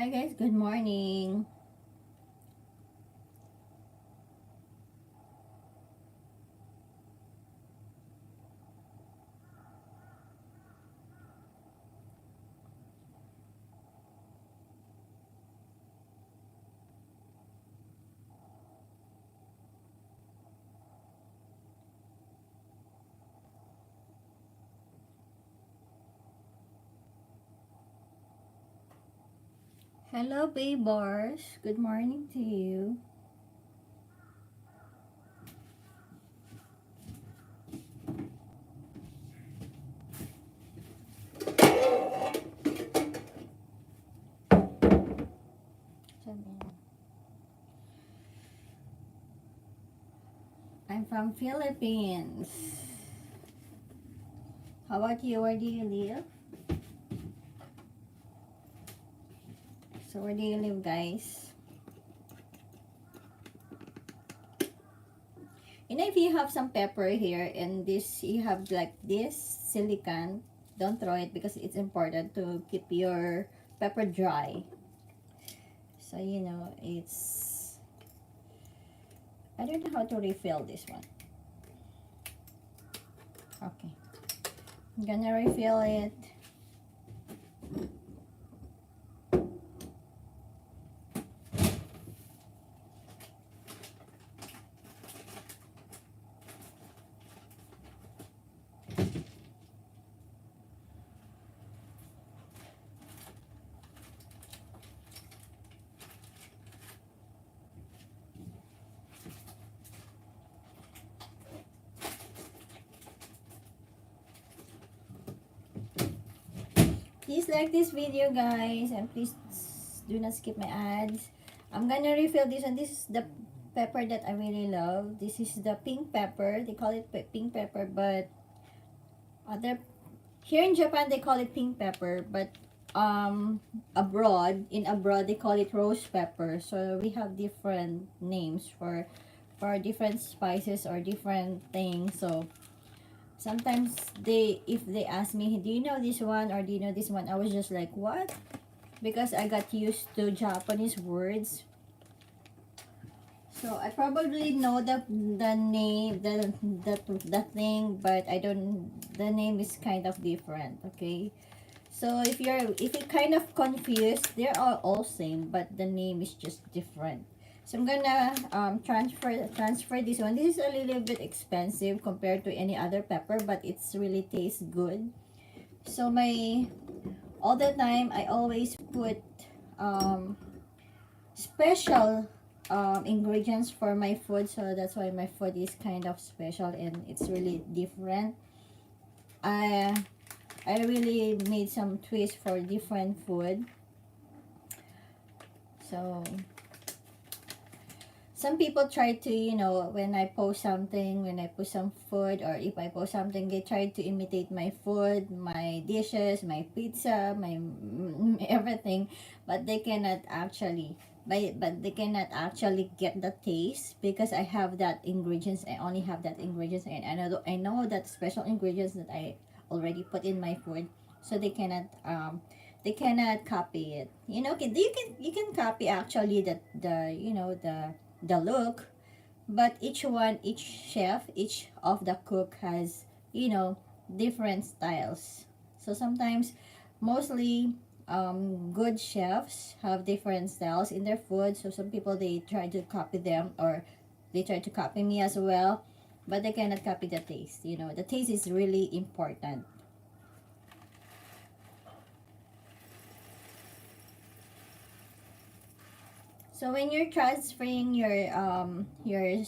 Hi guys, good morning. Hello, Baybars. Good morning to you. I'm from Philippines. How about you? Where do you live? So where do you live, guys? And if you have some pepper here and this, you have like this silicone, don't throw it because it's important to keep your pepper dry. So you know, I don't know how to refill this one. Okay, I'm gonna refill it. Please like this video, guys, and please do not skip my ads. I'm gonna refill this, and this is the pepper that I really love. This is the pink pepper. They call it pink pepper, but other here in Japan they call it pink pepper, but abroad they call it rose pepper. So we have different names for different spices or different things. So sometimes if they ask me, do you know this one or do you know this one, I was just like, what? Because I got used to Japanese words, so I probably know the name, the thing, but I don't, the name is kind of different. Okay, so if you're kind of confused, they're all same, but the name is just different. So I'm gonna transfer this one. This is a little bit expensive compared to any other pepper, but it's really tastes good. So all the time I always put um, special ingredients for my food, so that's why my food is kind of special and it's really different. I I really made some twist for different food. So some people try to, when I post something, when I post some food, or if I post something, they try to imitate my food, my dishes, my pizza, my everything, but they cannot actually. But they cannot actually get the taste because I have that ingredients. I only have that ingredients, and I know that special ingredients that I already put in my food, so they cannot copy it. You can copy actually the look, but each chef, each of the cook has, different styles. So sometimes, mostly, good chefs have different styles in their food. So some people, they try to copy them, or they try to copy me as well, but they cannot copy the taste. The taste is really important. So when you're transferring your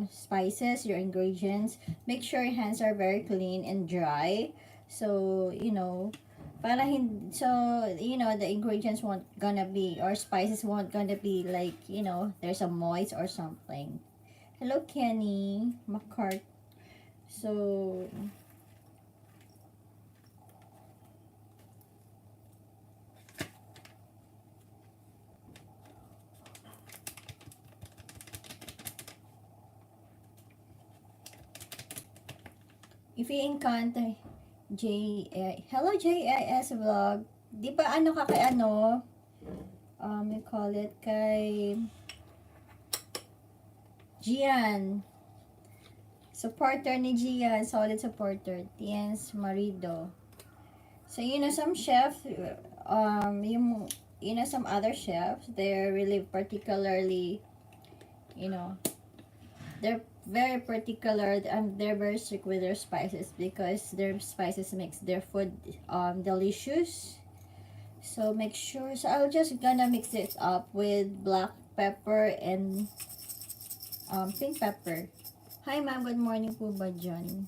spices, your ingredients, make sure your hands are very clean and dry. So the ingredients won't gonna be, or spices won't gonna be like, there's a moist or something. Hello, Kenny McCart. So if you encounter hello JIS vlog. Di ba ano ka kay ano? we call it kay Gian. Supporter ni Gian, solid supporter. Tien's marido. So, some chefs, some other chefs, they're really particularly, you know, they're very particular and they're very strict with their spices because their spices makes their food delicious. So make sure, so I'll just gonna mix it up with black pepper and pink pepper. Hi ma'am, good morning po ba dyan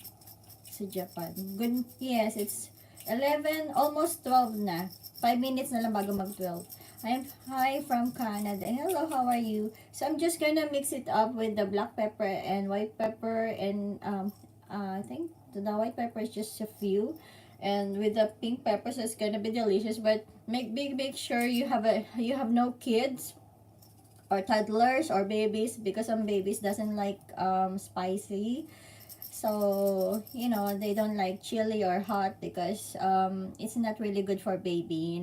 sa Japan? Good, yes, it's 11, almost 12 na. 5 minutes na lang bago mag-12. Hi from Canada. Hello, how are you? So I'm just gonna mix it up with the black pepper and white pepper and I think the white pepper is just a few, and with the pink pepper, so it's gonna be delicious. But make sure you have no kids or toddlers or babies because some babies doesn't like spicy. So, they don't like chili or hot because it's not really good for baby,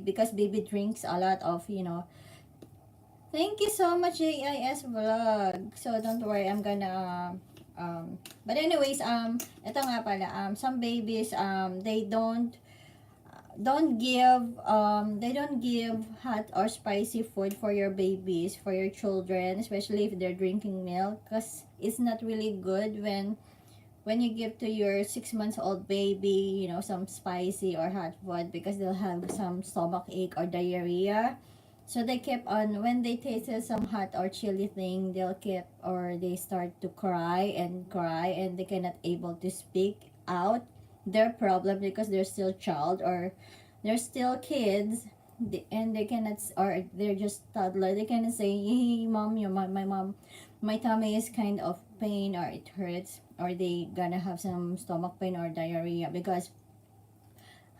because baby drinks a lot of, Thank you so much, JIS Vlog. So, don't worry, I'm gonna, but anyways, ito nga pala, some babies, they don't give hot or spicy food for your babies, for your children, especially if they're drinking milk, because it's not really good when you give to your 6 months old baby, some spicy or hot food because they'll have some stomach ache or diarrhea. So they keep on, when they tasted some hot or chili thing, they start to cry and they cannot able to speak out their problem because they're still child or they're still kids, and they cannot, or they're just toddler. They cannot say, hey mom, my mom, my tummy is kind of pain or it hurts, or they gonna have some stomach pain or diarrhea because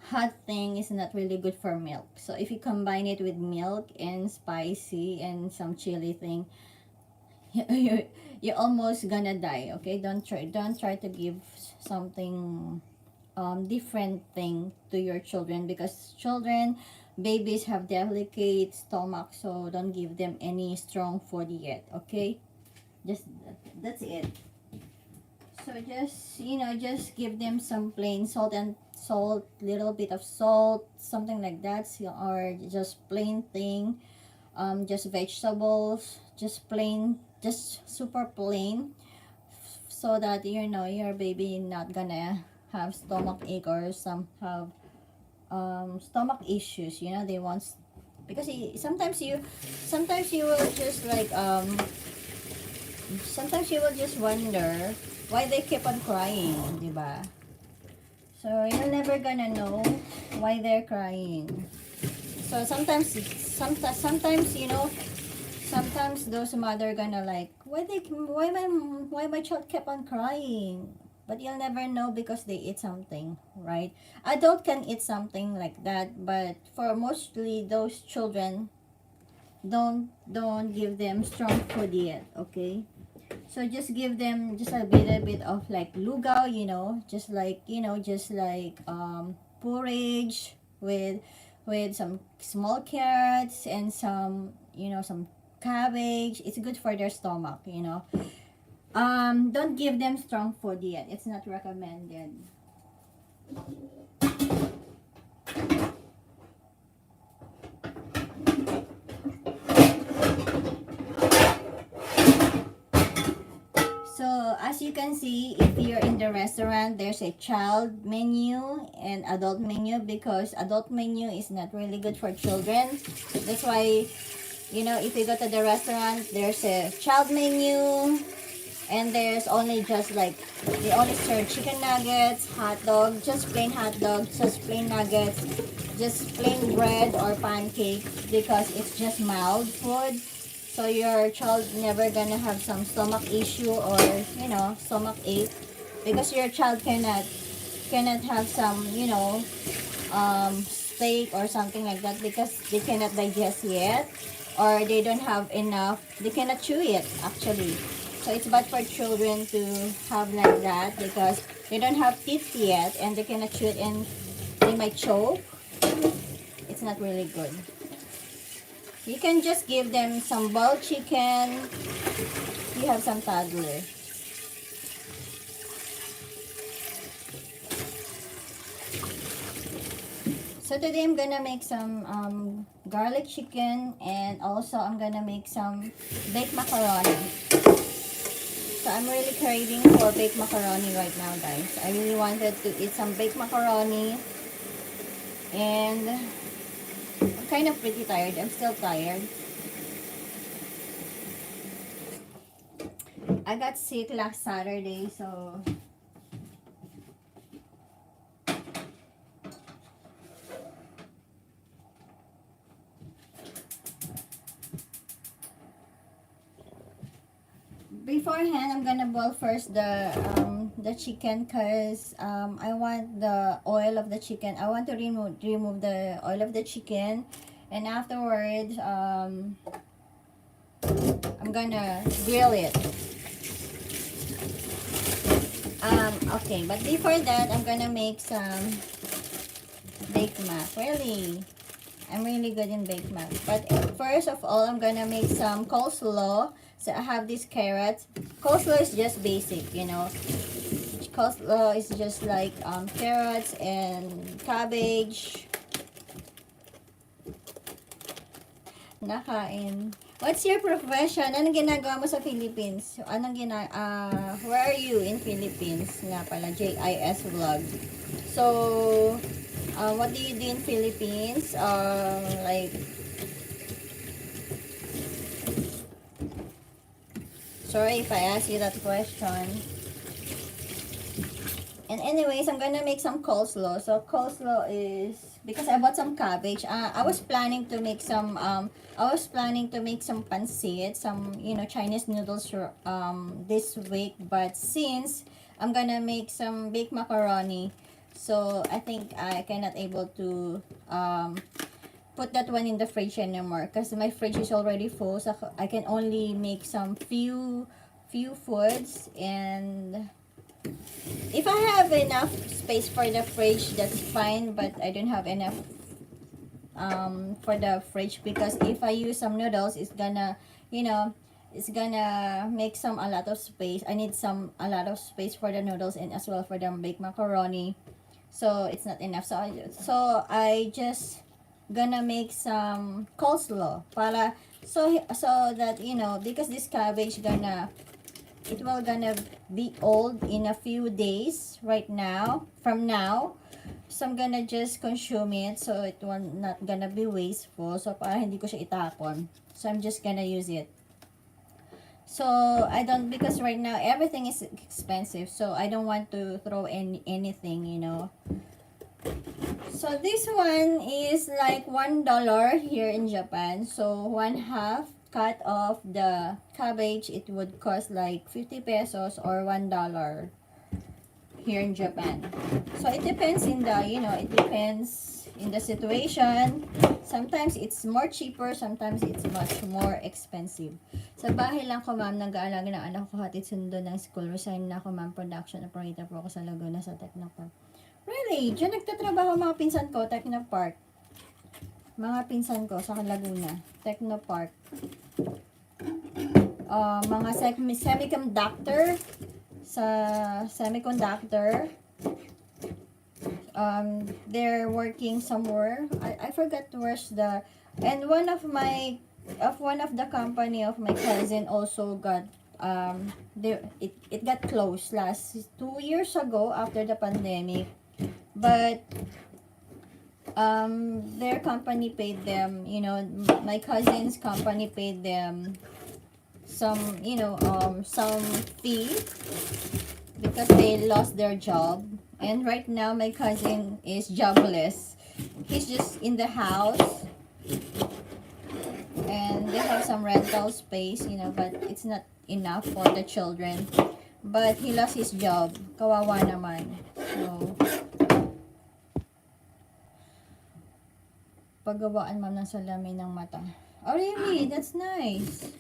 hot thing is not really good for milk. So if you combine it with milk and spicy and some chili thing, you're almost gonna die. Okay, don't try to give something different thing to your children because babies have delicate stomach, so don't give them any strong food yet. Okay, just that's it. So just give them some plain salt, little bit of salt, something like that, or just plain thing, just vegetables, just plain, just super plain, so that your baby not gonna have stomach ache or some have stomach issues. They want, because sometimes you will just like sometimes you will just wonder why they keep on crying, diba? So you're never gonna know why they're crying. So sometimes sometimes those mother gonna like, why my child kept on crying, but you'll never know because they eat something, right? Adult can eat something like that, but for mostly those children, don't give them strong food yet. Okay, so just give them just a bit of like lugaw, just like porridge with some small carrots and some some cabbage. It's good for their stomach. Don't give them strong food yet. It's not recommended. So as you can see, if you're in the restaurant, there's a child menu and adult menu, because adult menu is not really good for children. That's why, if you go to the restaurant, there's a child menu, and there's only just like, they only serve chicken nuggets, hot dog, just plain hot dog, just plain nuggets, just plain bread or pancake, because it's just mild food. So your child never gonna have some stomach issue or stomach ache, because your child cannot have some steak or something like that because they cannot digest yet, or they don't have enough, they cannot chew it actually. So it's bad for children to have like that because they don't have teeth yet and they cannot chew it and they might choke. It's not really good. You can just give them some boiled chicken. You have some toddler. So today I'm gonna make some garlic chicken, and also I'm gonna make some baked macaroni. So I'm really craving for baked macaroni right now, guys. I really wanted to eat some baked macaroni, and I'm kind of pretty tired. I'm still tired. I got sick last Saturday, so beforehand I'm gonna boil first the chicken, because I want the oil of the chicken. I want to remove the oil of the chicken, and afterwards I'm gonna grill it. Okay, but before that I'm gonna make some baked mac. Really, I'm really good in baked mac. But first of all, I'm gonna make some coleslaw. So I have these carrots. Coleslaw is just basic, you know. Coleslaw is just like carrots and cabbage. Nakain. What's your profession? Anong ginagawa mo sa Philippines? Where are you in Philippines? Nga pala, JIS vlog. So, what do you do in Philippines? Sorry if I ask you that question. And anyways, I'm gonna make some coleslaw. So coleslaw is because I bought some cabbage. I was planning to make some pancit, some Chinese noodles this week. But since I'm gonna make some baked macaroni, so I think I cannot able to put that one in the fridge anymore, because my fridge is already full. So I can only make some few foods, and if I have enough space for the fridge, that's fine, but I don't have enough for the fridge, because if I use some noodles, it's gonna make a lot of space. I need a lot of space for the noodles, and as well for the baked macaroni, so it's not enough. So I just gonna make some coleslaw so that because this cabbage gonna be old in a few days from now. So I'm gonna just consume it, so it will not gonna be wasteful. So para hindi ko siya itapon. So I'm just gonna use it. So because right now everything is expensive. So I don't want to throw anything, So this one is like $1 here in Japan. So 1/2 cut off the cabbage, it would cost like 50 pesos or $1 here in Japan. So it depends in the situation. Sometimes it's more cheaper, sometimes it's much more expensive. Sa bahay lang ko, ma'am, nag-aalaga ng anak ko, hatid sundo ng school. Resign na ako, ma'am, production operator po ako sa Laguna sa Technopark. Really? Diyan nagtatrabaho mga pinsan ko, Technopark. Mga pinsan ko sa Laguna, Technopark. Mga semiconductor, sa semiconductor. They're working somewhere. I forgot where's and one of the company of my cousin also got it got closed last 2 years ago after the pandemic. But their company paid them, my cousin's company paid them some fee because they lost their job. And right now my cousin is jobless. He's just in the house, and they have some rental space, but it's not enough for the children. But he lost his job. Kawawa naman. So paggawaan, ma'am, ng salamin ng mata. Oh, really? That's nice.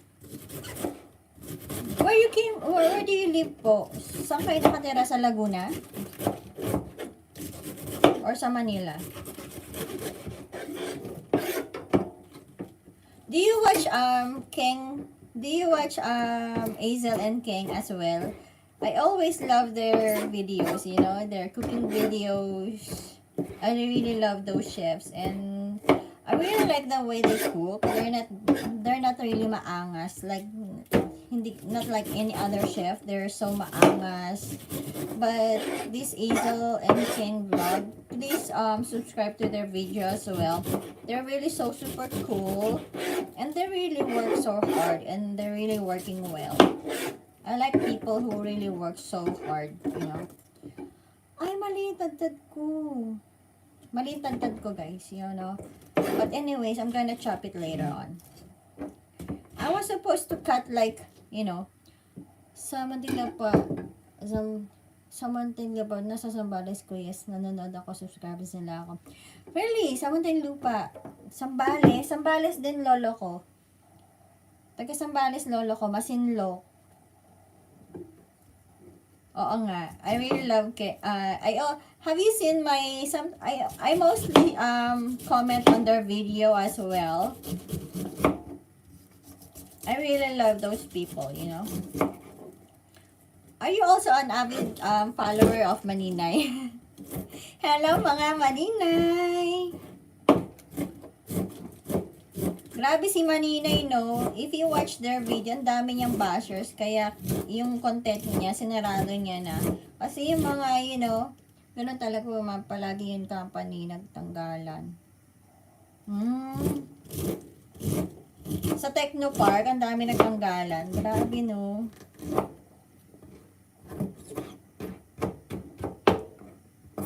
Where do you live po? Saan kayo nakatira? Sa Laguna? Or sa Manila? Do you watch King? Do you watch Hazel and King as well? I always love their videos, you know, their cooking videos. I really love those chefs, and I really like the way they cook. They're not really maangas, like hindi, not like any other chef. They're so maangas. But this Hazel and King vlog, please subscribe to their video as well. They're really so super cool, and they really work so hard, and they're really working well. I like people who really work so hard, you know. Ay, mali yung tagtad ko. Mali yung tagtad ko, guys, you know. But anyways, I'm gonna chop it later on. I was supposed to cut like, you know, something pa, something pa, nasa Sambales ko, yes, nanonood ako, subscribers nila ako. Really, something lupa. Sambales din lolo ko. Taga Sambales lolo ko, Masinlo. Oo nga. I really love have you seen my I mostly comment on their video as well. I really love those people, you know. Are you also an avid follower of Maninay? Hello mga Maninay! Grabe si Maninay, no? If you watch their video, ang dami niyang bashers. Kaya, yung content niya, sinarado niya na. Kasi yung mga, you know, ganun talaga palagi yung company nagtanggalan. Sa Techno Park, ang dami nagtanggalan. Grabe, no?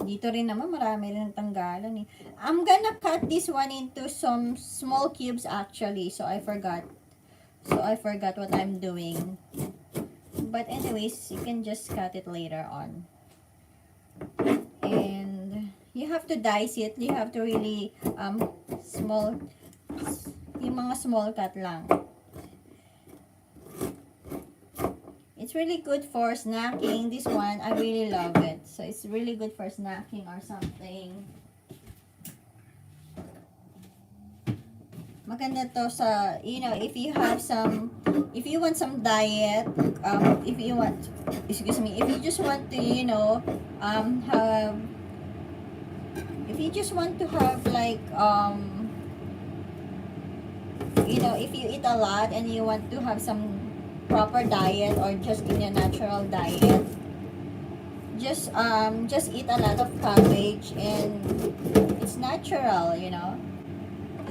Dito rin naman, marami rin tanggalan eh. I'm gonna cut this one into some small cubes actually. So I forgot what I'm doing. But anyways, you can just cut it later on. And you have to dice it. You have to really, yung mga small cut lang. It's really good for snacking. This one, I really love it. So, it's really good for snacking or something. Maganda to sa, you know, if you want some diet, if you just want to, you know, if you just want to have like, you know, if you eat a lot and you want to have some proper diet or just in a natural diet, just eat a lot of cabbage, and it's natural, you know,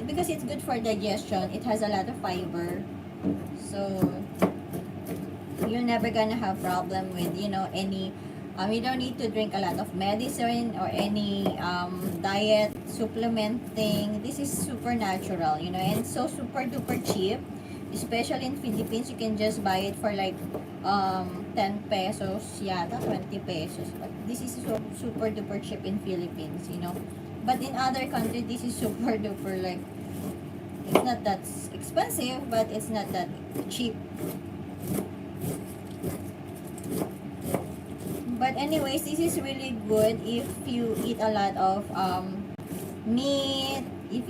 because it's good for digestion. It has a lot of fiber, so you're never gonna have problem with, you know, any you don't need to drink a lot of medicine or any diet supplement thing. This is super natural, you know, and so super duper cheap. Especially in Philippines, you can just buy it for like 10 pesos yata, 20 pesos. But this is super duper cheap in Philippines, you know. But in other countries, this is super duper, like, it's not that expensive, but it's not that cheap. But anyways, this is really good if you eat a lot of meat, if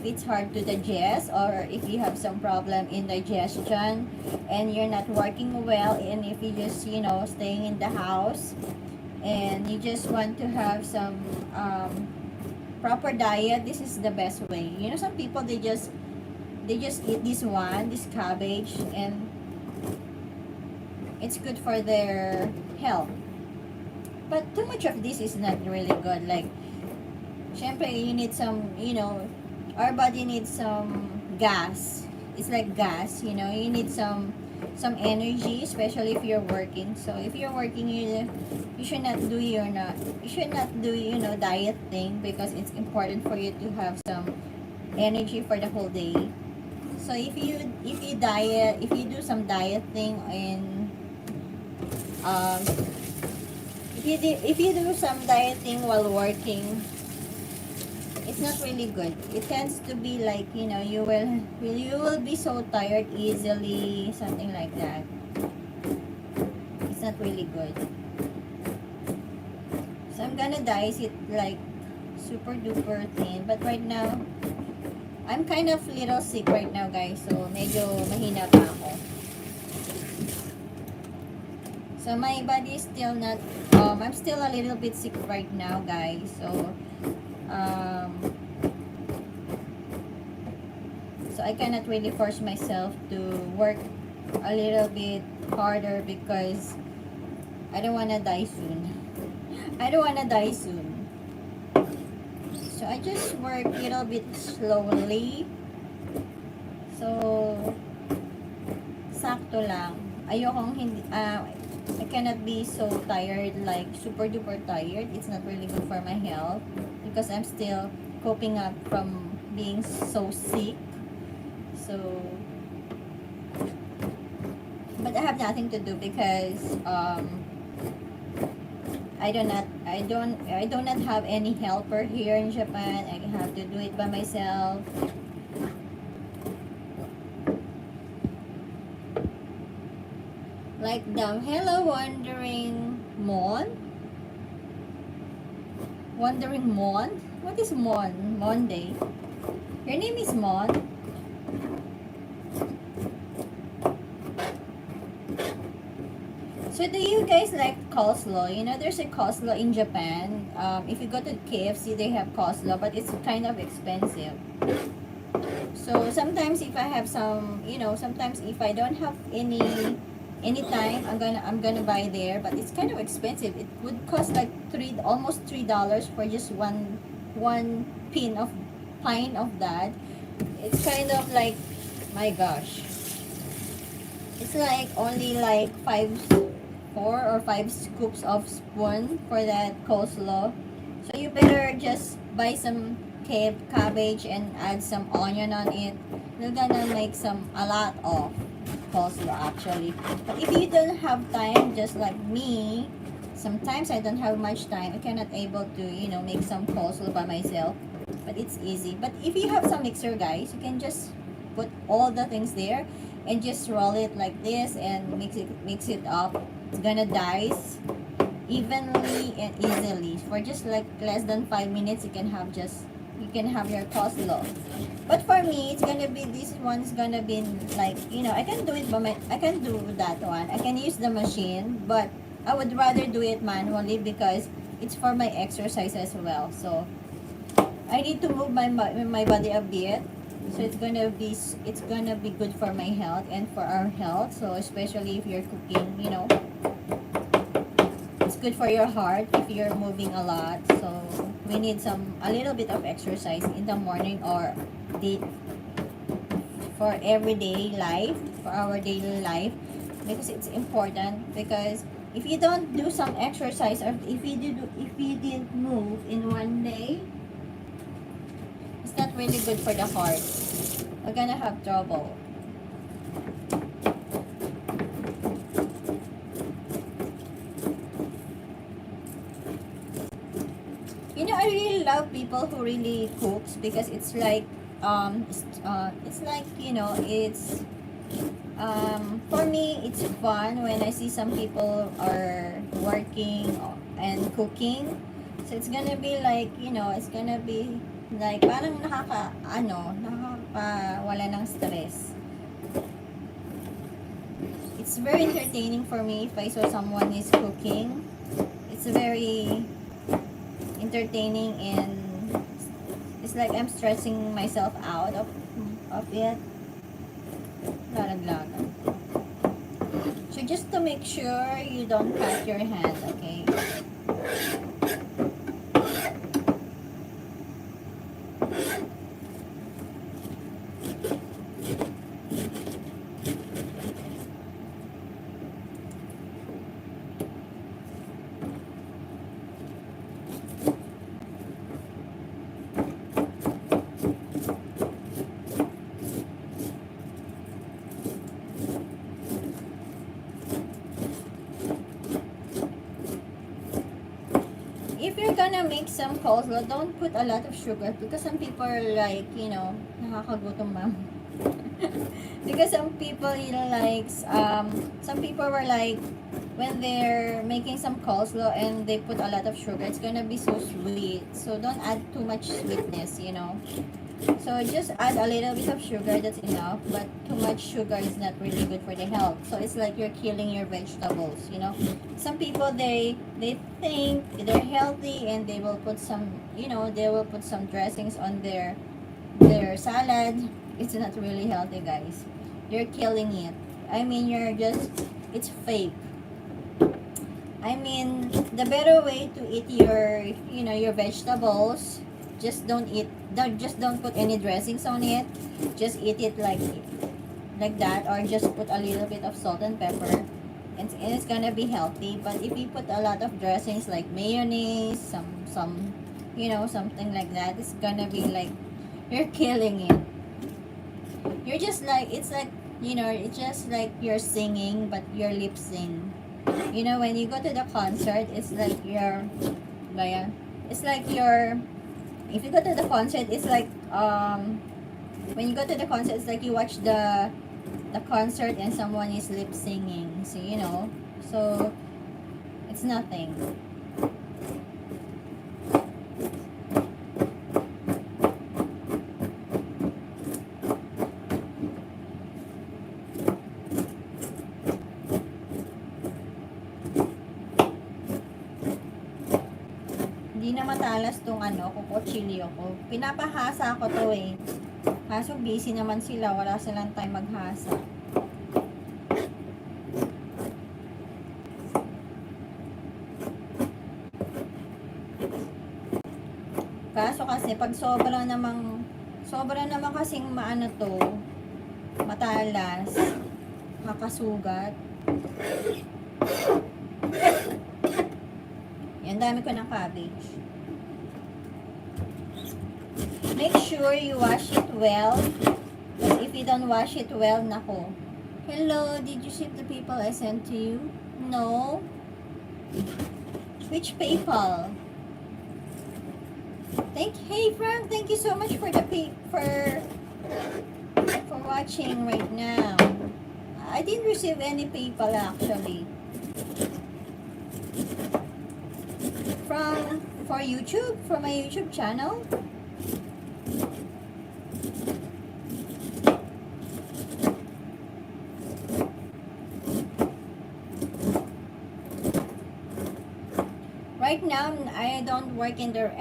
it's hard to digest, or if you have some problem in digestion and you're not working well, and if you just, you know, staying in the house and you just want to have some proper diet, this is the best way. You know, some people, they just eat this cabbage, and it's good for their health. But too much of this is not really good. Like, syempre, you need some, you know, our body needs some gas. It's like gas, you know. You need some energy, especially if you're working. So if you're working, you should not do you know, diet thing, because it's important for you to have some energy for the whole day. So if you do some diet thing, and if you do some dieting while working, it's not really good. It tends to be like, you know, you will be so tired easily, something like that. It's not really good. So I'm gonna dice it like super duper thin, but right now I'm kind of little sick right now, guys. So, medyo mahina pa ako. So, my body is still not, I'm still a little bit sick right now, guys. Um, so I cannot really force myself to work a little bit harder because I don't wanna die soon. I don't wanna die soon. So I just work a little bit slowly. So sakto lang. Ayokong hindi, I cannot be so tired, like super duper tired. It's not really good for my health because I'm still coping up from being so sick. So, but I have nothing to do because I do not have any helper here in Japan. I have to do it by myself. Like the hello wandering mon? Wandering mon? What is mon? Monday. Your name is Mon? So do you guys like coleslaw? You know, there's a coleslaw in Japan. If you go to KFC, they have coleslaw, but it's kind of expensive. So sometimes if I have some, you know, sometimes if I don't have anytime, I'm gonna buy there, but it's kind of expensive. It would cost like almost $3 for just one pint of that. It's kind of like, my gosh, it's like only like 4 or 5 scoops of spoon for that coleslaw. So you better just buy some cabbage and add some onion on it. You're gonna make a lot of coleslaw actually. But if you don't have time, just like me, sometimes I don't have much time. I cannot able to, you know, make some coleslaw by myself. But it's easy. But if you have some mixer, guys, you can just put all the things there and just roll it like this and mix it up. It's gonna dice evenly and easily. For just like less than 5 minutes, you can have your coleslaw. But for me, it's gonna be, this one's gonna be like, you know, I can do that one. I can use the machine, but I would rather do it manually because it's for my exercise as well. So I need to move my body a bit. So it's gonna be good for my health and for our health. So especially if you're cooking, you know, it's good for your heart if you're moving a lot. So we need a little bit of exercise in the morning or for everyday life, for our daily life, because it's important. Because if you don't do some exercise, or if you didn't move in one day, it's not really good for the heart. We're gonna have trouble. You know, I really love people who really cooks because it's like you know, it's for me it's fun when I see some people are working and cooking. So it's gonna be like, you know, it's gonna be like parang nakakawala ng stress. It's very entertaining for me if I saw someone is cooking. It's very entertaining and it's like I'm stressing myself out of it. Lalaglagan. So just to make sure you don't cut your hand, okay? If you're gonna make some coleslaw, don't put a lot of sugar because some people are like, you know, nakakagutom ma'am. Because some people, you know, like, some people were like, when they're making some coleslaw and they put a lot of sugar, it's gonna be so sweet. So don't add too much sweetness, you know. So just add a little bit of sugar, that's enough. But too much sugar is not really good for the health. So it's like you're killing your vegetables, you know. Some people, they think they're healthy and they will put some, you know, they will put some dressings on their salad. It's not really healthy, guys. You're killing it. I mean, you're just, it's fake. I mean, the better way to eat your, you know, your vegetables, just don't put any dressings on it. Just eat it like that, or just put a little bit of salt and pepper, and it's gonna be healthy. But if you put a lot of dressings like mayonnaise, some, you know, something like that, it's gonna be like you're killing it. You're just like, it's like, you know, it's just like you're singing, but you're lip sing. You know, when you go to the concert, it's like you're, like, it's like you're, if you go to the concert, it's like, when you go to the concert, it's like you watch the concert and someone is lip singing. So, you know, so it's nothing. Hindi na matalas tong ano, kukuchilyo ko. Pinapahasa ko to eh. Kaso busy naman sila, wala silang time maghasa. Kaso kasi pag sobra naman kasing maano to, matalas, makasugat. Yan, dami ko ng cabbage. Make sure you wash it well. If you don't wash it well, nako. Hello, did you see the people I sent to you? No? Which PayPal? Hey Frank, thank you so much for for watching right now. I didn't receive any PayPal actually. For YouTube, for my YouTube channel. Right now, I don't work in the,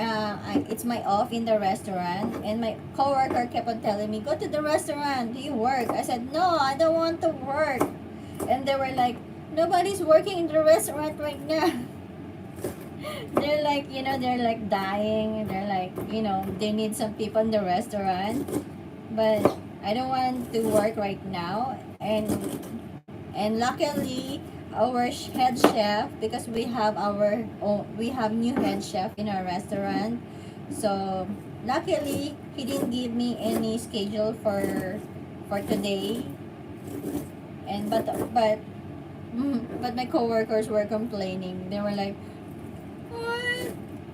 it's my off in the restaurant, and my coworker kept on telling me, go to the restaurant, do you work? I said, no, I don't want to work. And they were like, nobody's working in the restaurant right now. They're like, you know, they're like dying. They're like, you know, they need some people in the restaurant. But I don't want to work right now. And luckily, our head chef, because we have new head chef in our restaurant. So luckily, he didn't give me any schedule for today. And but my coworkers were complaining. They were like, what?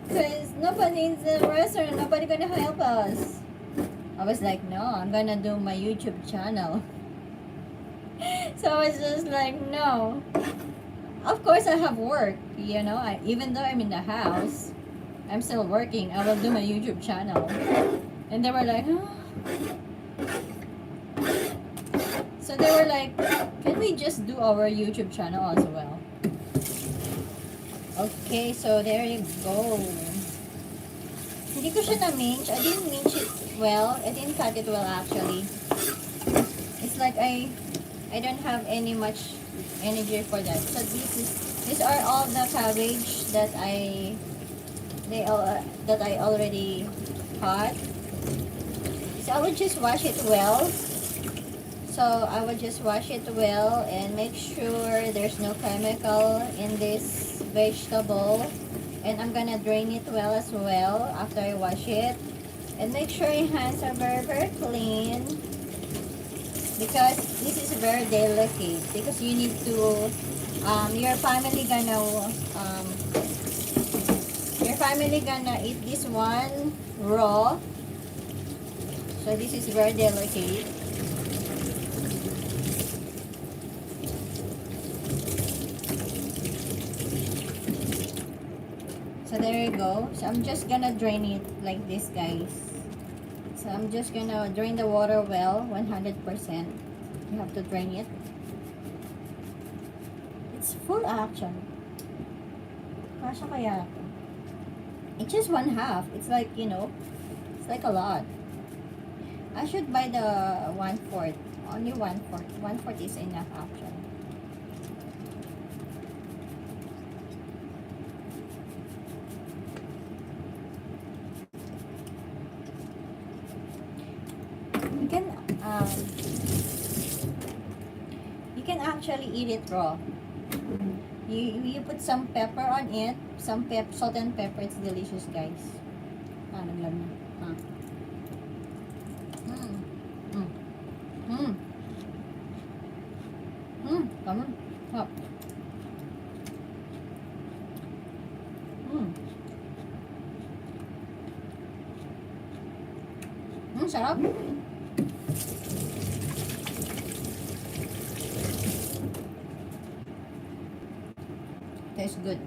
Because nobody in the restaurant, nobody gonna help us. I was like, no, I'm gonna do my YouTube channel. So I was just like, no. Of course I have work, you know. Even though I'm in the house, I'm still working. I will do my YouTube channel. And they were like, oh. So they were like, can we just do our YouTube channel as well? Okay, so there you go. Hindi ko siya na-minch. I didn't minch it well. I didn't cut it well actually. It's like I don't have any much energy for that. So these are all the cabbage that I already cut. So I would just wash it well. And make sure there's no chemical in this vegetable. And I'm gonna drain it well as well after I wash it. And make sure your hands are very, very clean, because this is very delicate, because you need to your family gonna eat this one raw. So this is very delicate. So there you go. So I'm just gonna drain it like this, guys. So I'm just gonna drain the water well, 100%. You have to drain it. It's full action. Kasha kaya? It's just 1/2. It's like, you know, it's like a lot. I should buy the 1/4. Only 1/4. 1/4 is enough actually. You can um, you can actually eat it raw. You put some pepper on it, some salt and pepper. It's delicious, guys. Naglam na. Come on. Hop. Sarap. Tastes good.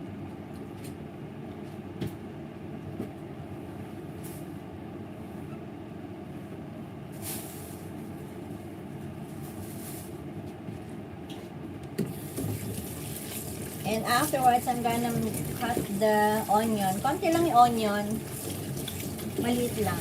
And afterwards, I'm gonna cut the onion. Konti lang yung onion. Maliit lang.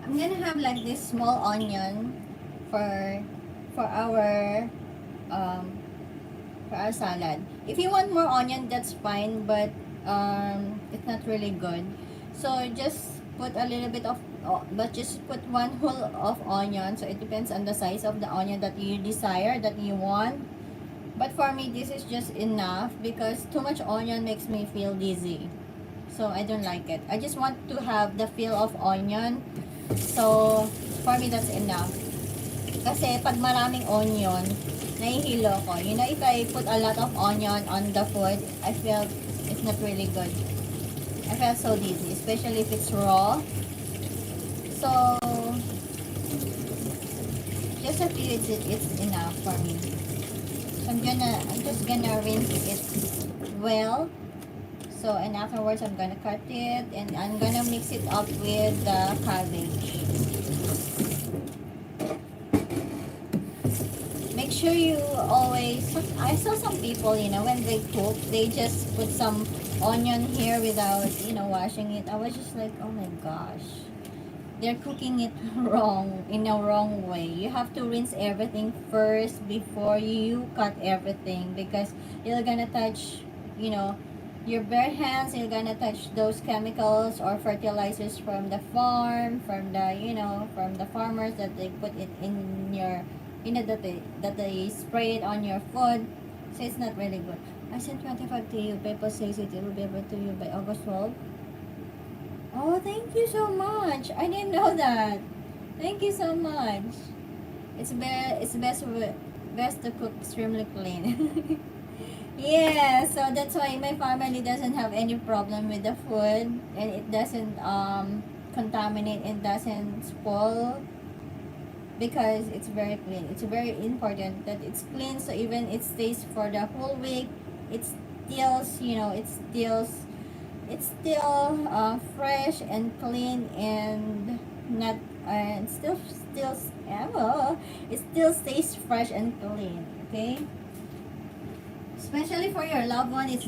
I'm gonna have like this small onion for our salad. If you want more onion, that's fine, but it's not really good. So just put a little bit of, but just put one whole of onion. So it depends on the size of the onion that you desire, that you want. But for me, this is just enough because too much onion makes me feel dizzy. So I don't like it. I just want to have the feel of onion. So for me, that's enough. Kasi pag maraming onion, nahihilo ko. You know, if I put a lot of onion on the food, I feel it's not really good. I feel so dizzy, especially if it's raw. So just a few, it's enough for me. So I'm just gonna rinse it well. So, and afterwards, I'm gonna cut it and I'm gonna mix it up with the cabbage. Make sure you always, I saw some people, you know, when they cook, they just put some onion here without, you know, washing it. I was just like, oh my gosh. They're cooking it wrong, in a wrong way. You have to rinse everything first before you cut everything because you're gonna touch, you know, your bare hands, you're gonna touch those chemicals or fertilizers from the farm, from the, you know, from the farmers that they put it in your, you know, that they spray it on your food. So it's not really good. I sent 25 to you. People says it will be able to you by August 12. Oh, thank you so much. I didn't know that. Thank you so much. It's best to cook extremely clean. Yeah, so that's why my family doesn't have any problem with the food and it doesn't contaminate and doesn't spoil because it's very clean. It's very important that it's clean so even it stays for the whole week, it still, you know, it's still fresh and clean and not and still well, it still stays fresh and clean. Okay. Especially for your loved one, it's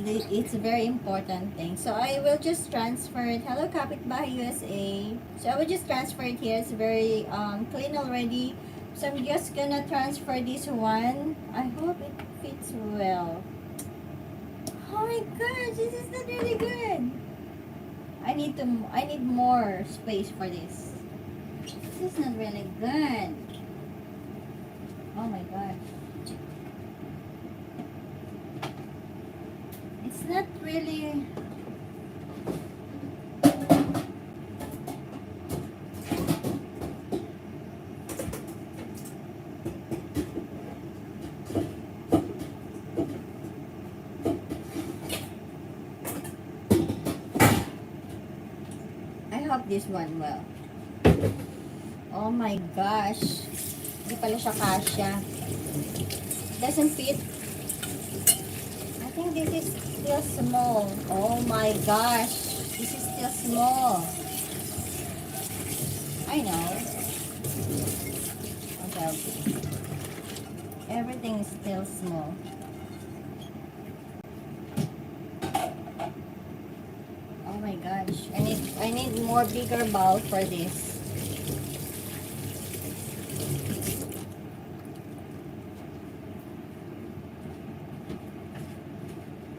a very important thing. So I will just transfer it. Hello, Kapitbahay USA. So I will just transfer it here. It's very clean already. So I'm just gonna transfer this one. I hope it fits well. Oh my gosh, this is not really good. I need more space for this. This is not really good. Oh my gosh. It's not really. up this one well. Oh my gosh. Hindi pala siya kasya. Doesn't fit. I think this is still small. Oh my gosh. This is still small. I know. Okay. Everything is still small. Oh my gosh. I need more bigger bowl for this.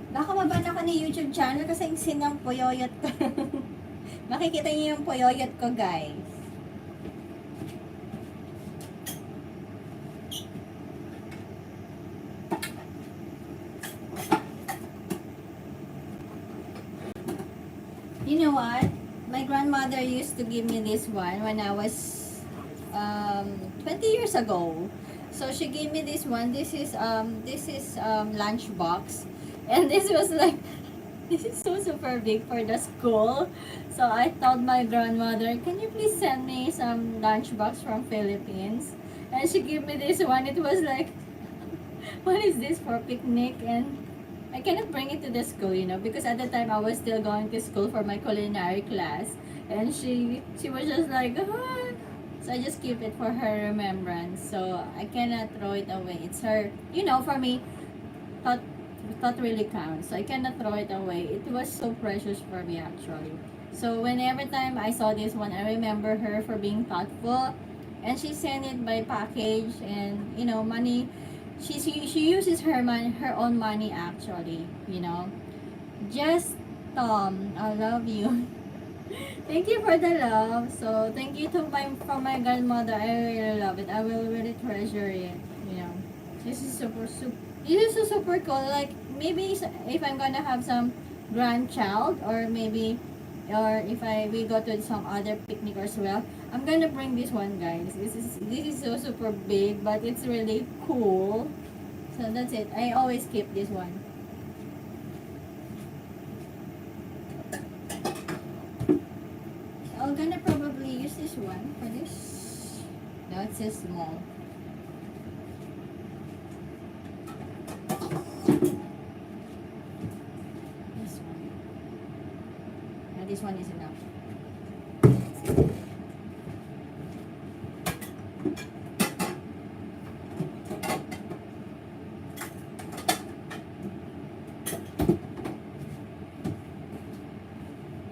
Baka maban ako ni YouTube channel kasi sinang puyoyot ko. Makikita niyo yung puyoyot ko, guys. You know what? My grandmother used to give me this one when I was 20 years ago. So she gave me this one. This is lunch box. And this was like, this is so super big for the school. So I told my grandmother, can you please send me some lunch box from Philippines? And she gave me this one. It was like, what is this for picnic? And I cannot bring it to the school, you know, because at the time I was still going to school for my culinary class. And she was just like, ah. So I just keep it for her remembrance. So I cannot throw it away. It's her, you know, for me, thought really counts. So I cannot throw it away. It was so precious for me actually. So every time I saw this one, I remember her for being thoughtful. And she sent it by package and, you know, money. She uses her own money actually, you know. Just I love you. Thank you for the love. So thank you to my grandmother. I really love it. I will really treasure it. You know, this is super cool. Like maybe if I'm gonna have some grandchild or if we go to some other picnic as well, I'm gonna bring this one, guys. This is so super big, but it's really cool. So that's it. I always keep this one. I'm gonna probably use this one for this. No, it's so small. This one. Now this one is enough.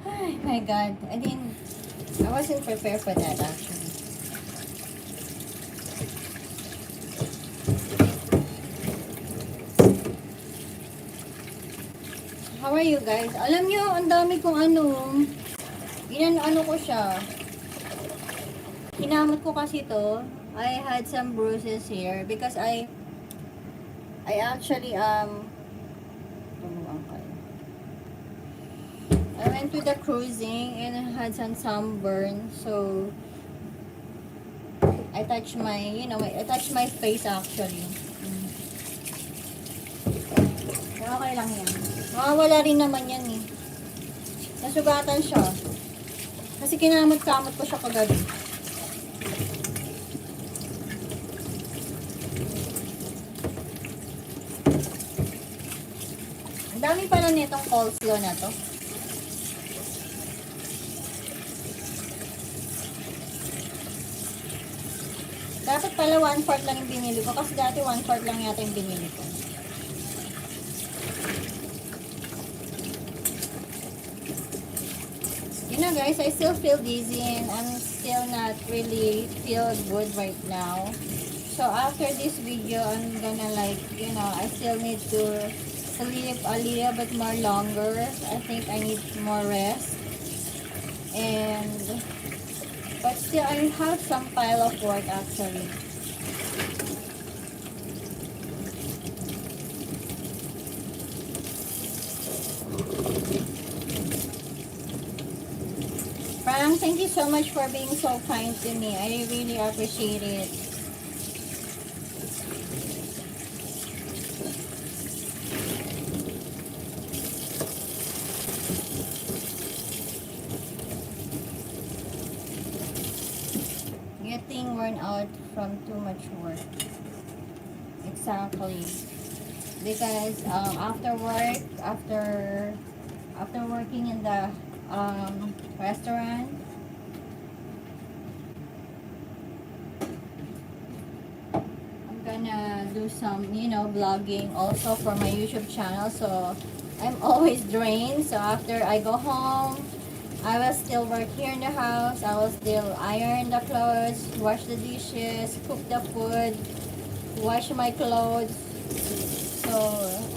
Oh my God, I wasn't prepared for that actually. How are you guys? Alam nyo, ang dami kong ano ko siya. Hinamot ko kasi to. I had some bruises here because I actually I went to the cruising and I had some sunburn, so I touched my face actually. Okay lang yan. Makawala rin naman yan eh. Nasugatan siya. Kasi kinamot-kamot ko siya kagabi. Ang dami pala nitong coleslaw na to. Dapat pala 1/4 lang yung binili ko. Kasi dati 1/4 lang yata yung binili ko. You know guys, I still feel dizzy and I'm still not really feel good right now. So after this video, I'm gonna like, you know, I still need to sleep a little bit more longer. I think I need more rest. But still, I have some pile of work actually. Frank, thank you so much for being so kind to me. I really appreciate it. much work. Exactly. Because after work, after working in the restaurant, I'm gonna do some, you know, vlogging also for my YouTube channel. So I'm always drained. So after I go home, I will still work here in the house. I will still iron the clothes, wash the dishes, cook the food, wash my clothes. So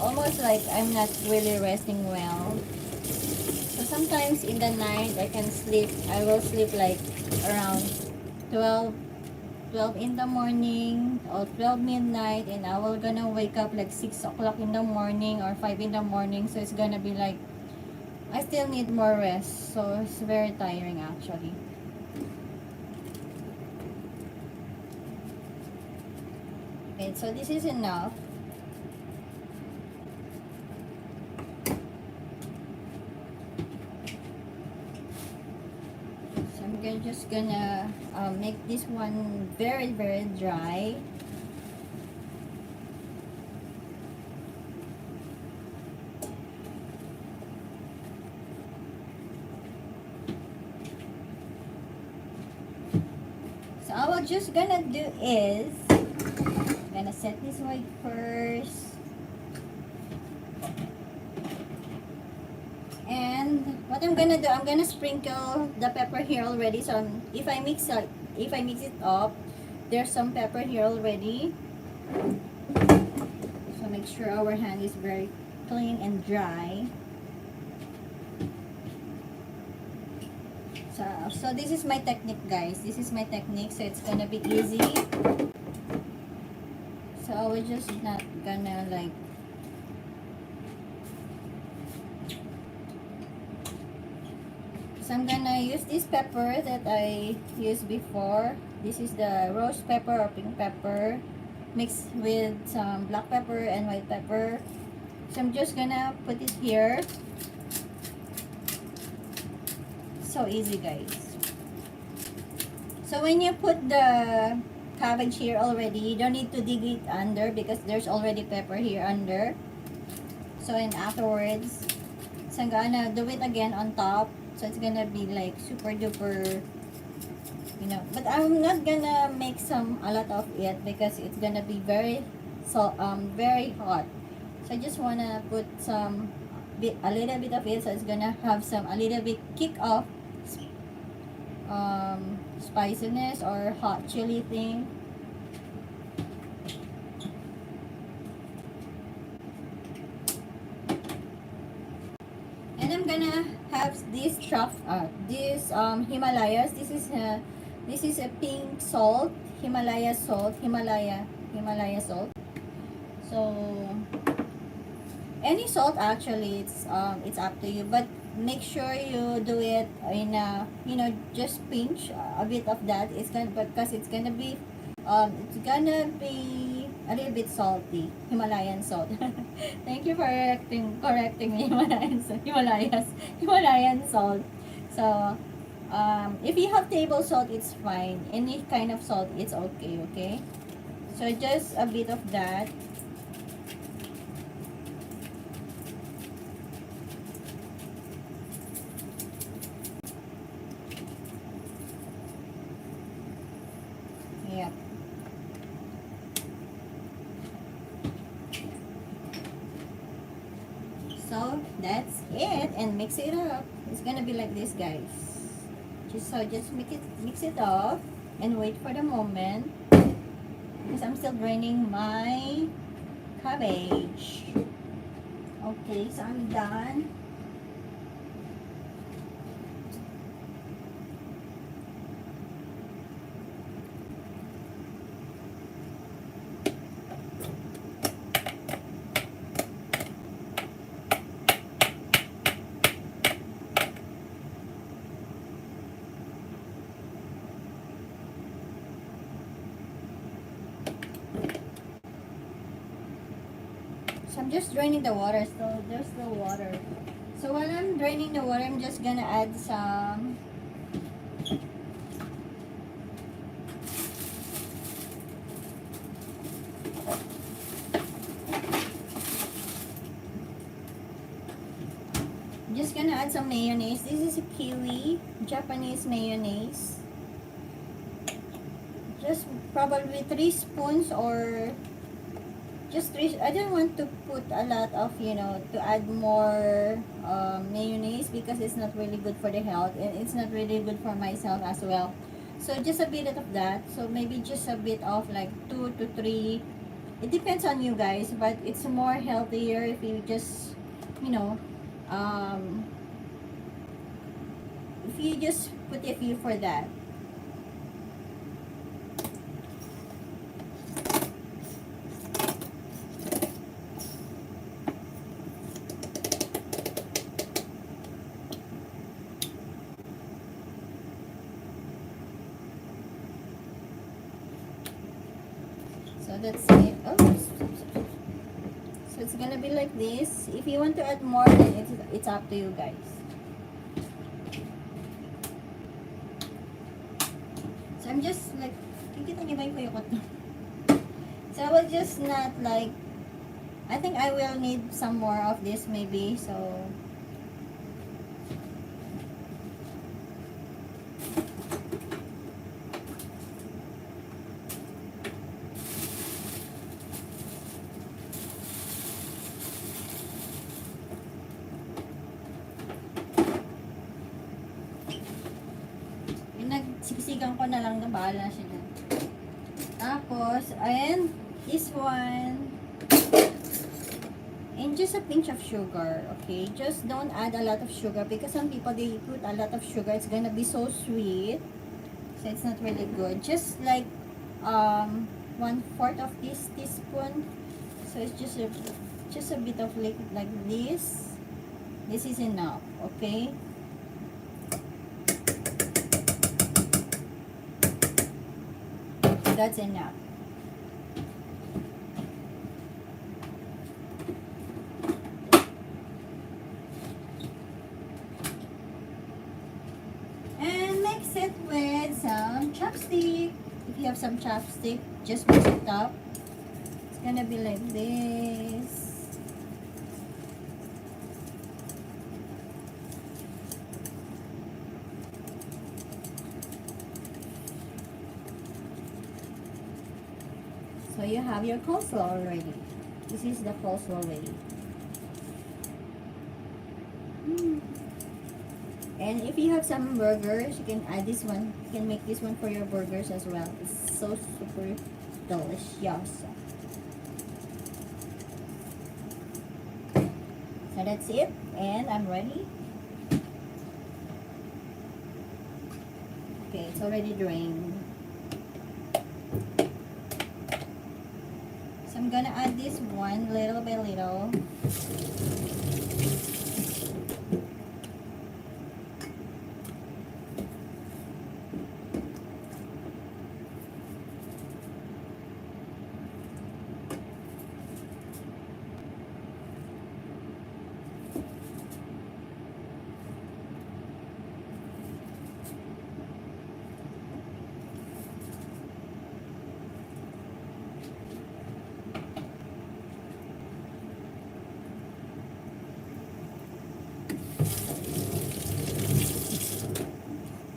almost like I'm not really resting well. So sometimes in the night I can sleep. I will sleep like around 12, 12 in the morning or 12 midnight, and I will gonna wake up like 6 o'clock in the morning or 5 in the morning. So it's gonna be like I still need more rest. So it's very tiring actually. Okay, so this is enough. So I'm just gonna make this one very dry. So I was just gonna do is gonna set this white first, and what I'm gonna do, I'm gonna sprinkle the pepper here already. So if I mix it up, there's some pepper here already. So make sure our hand is very clean and dry. So this is my technique, guys. This is my technique, so it's gonna be easy. So I was just not gonna like so I'm gonna use this pepper that I used before. This is the roast pepper or pink pepper mixed with some black pepper and white pepper. So I'm just gonna put it here. So easy, guys. So when you put the cabbage here already, you don't need to dig it under because there's already pepper here under. So and afterwards, so I'm gonna do it again on top. So it's gonna be like super duper, you know. But I'm not gonna make a lot of it because it's gonna be very very hot. So I just wanna put a little bit of it, so it's gonna have a little bit kick off spiciness or hot chili thing. And I'm gonna have this Himalayas. This is a pink salt, Himalaya salt, Himalaya salt. So any salt actually, it's up to you, but make sure you do it in a, you know, just pinch a bit of that. It's gonna, because it's gonna be a little bit salty. Himalayan salt. Thank you for correcting me. Himalayan salt. So if you have table salt, it's fine. Any kind of salt, it's okay. Okay, so just a bit of that. Yep. So that's it, and mix it up. It's gonna be like this, guys. Just mix it up and wait for the moment because I'm still draining my cabbage. Okay, so I'm done. So I'm just draining the water. So there's the water. So while I'm draining the water, I'm just gonna add some just gonna add some mayonnaise. This is a kiwi Japanese mayonnaise. Just probably 3 spoons or just 3. I don't want to put a lot of, to add more mayonnaise because it's not really good for the health and it's not really good for myself as well. So just a bit of that. So maybe just a bit of like 2 to 3. It depends on you guys, but it's more healthier if you just, you know, um, if you just put a few for that. So that's it. Oh, so it's gonna be like this. If you want to add more, then it's up to you guys. So I'm just like, kikita niyo ba yung kuyukot na? So I will just not like, I think I will need some more of this maybe. So nagsiksikan ko na lang na bahala siya dyan. Tapos, and this one. And just a pinch of sugar, okay? Just don't add a lot of sugar because some people, they put a lot of sugar. It's gonna be so sweet. So, it's not really good. Just like 1/4 of this teaspoon. So, it's just a bit of liquid like this. This is enough, okay? That's enough. And mix it with some chopstick. If you have some chopstick, just mix it up. It's gonna be like this. So you have your coleslaw already. This is the coleslaw already. And if you have some burgers, you can add this one. You can make this one for your burgers as well. It's so super delicious. So that's it. And I'm ready. Okay, it's already drained. I'm gonna add this one little by little.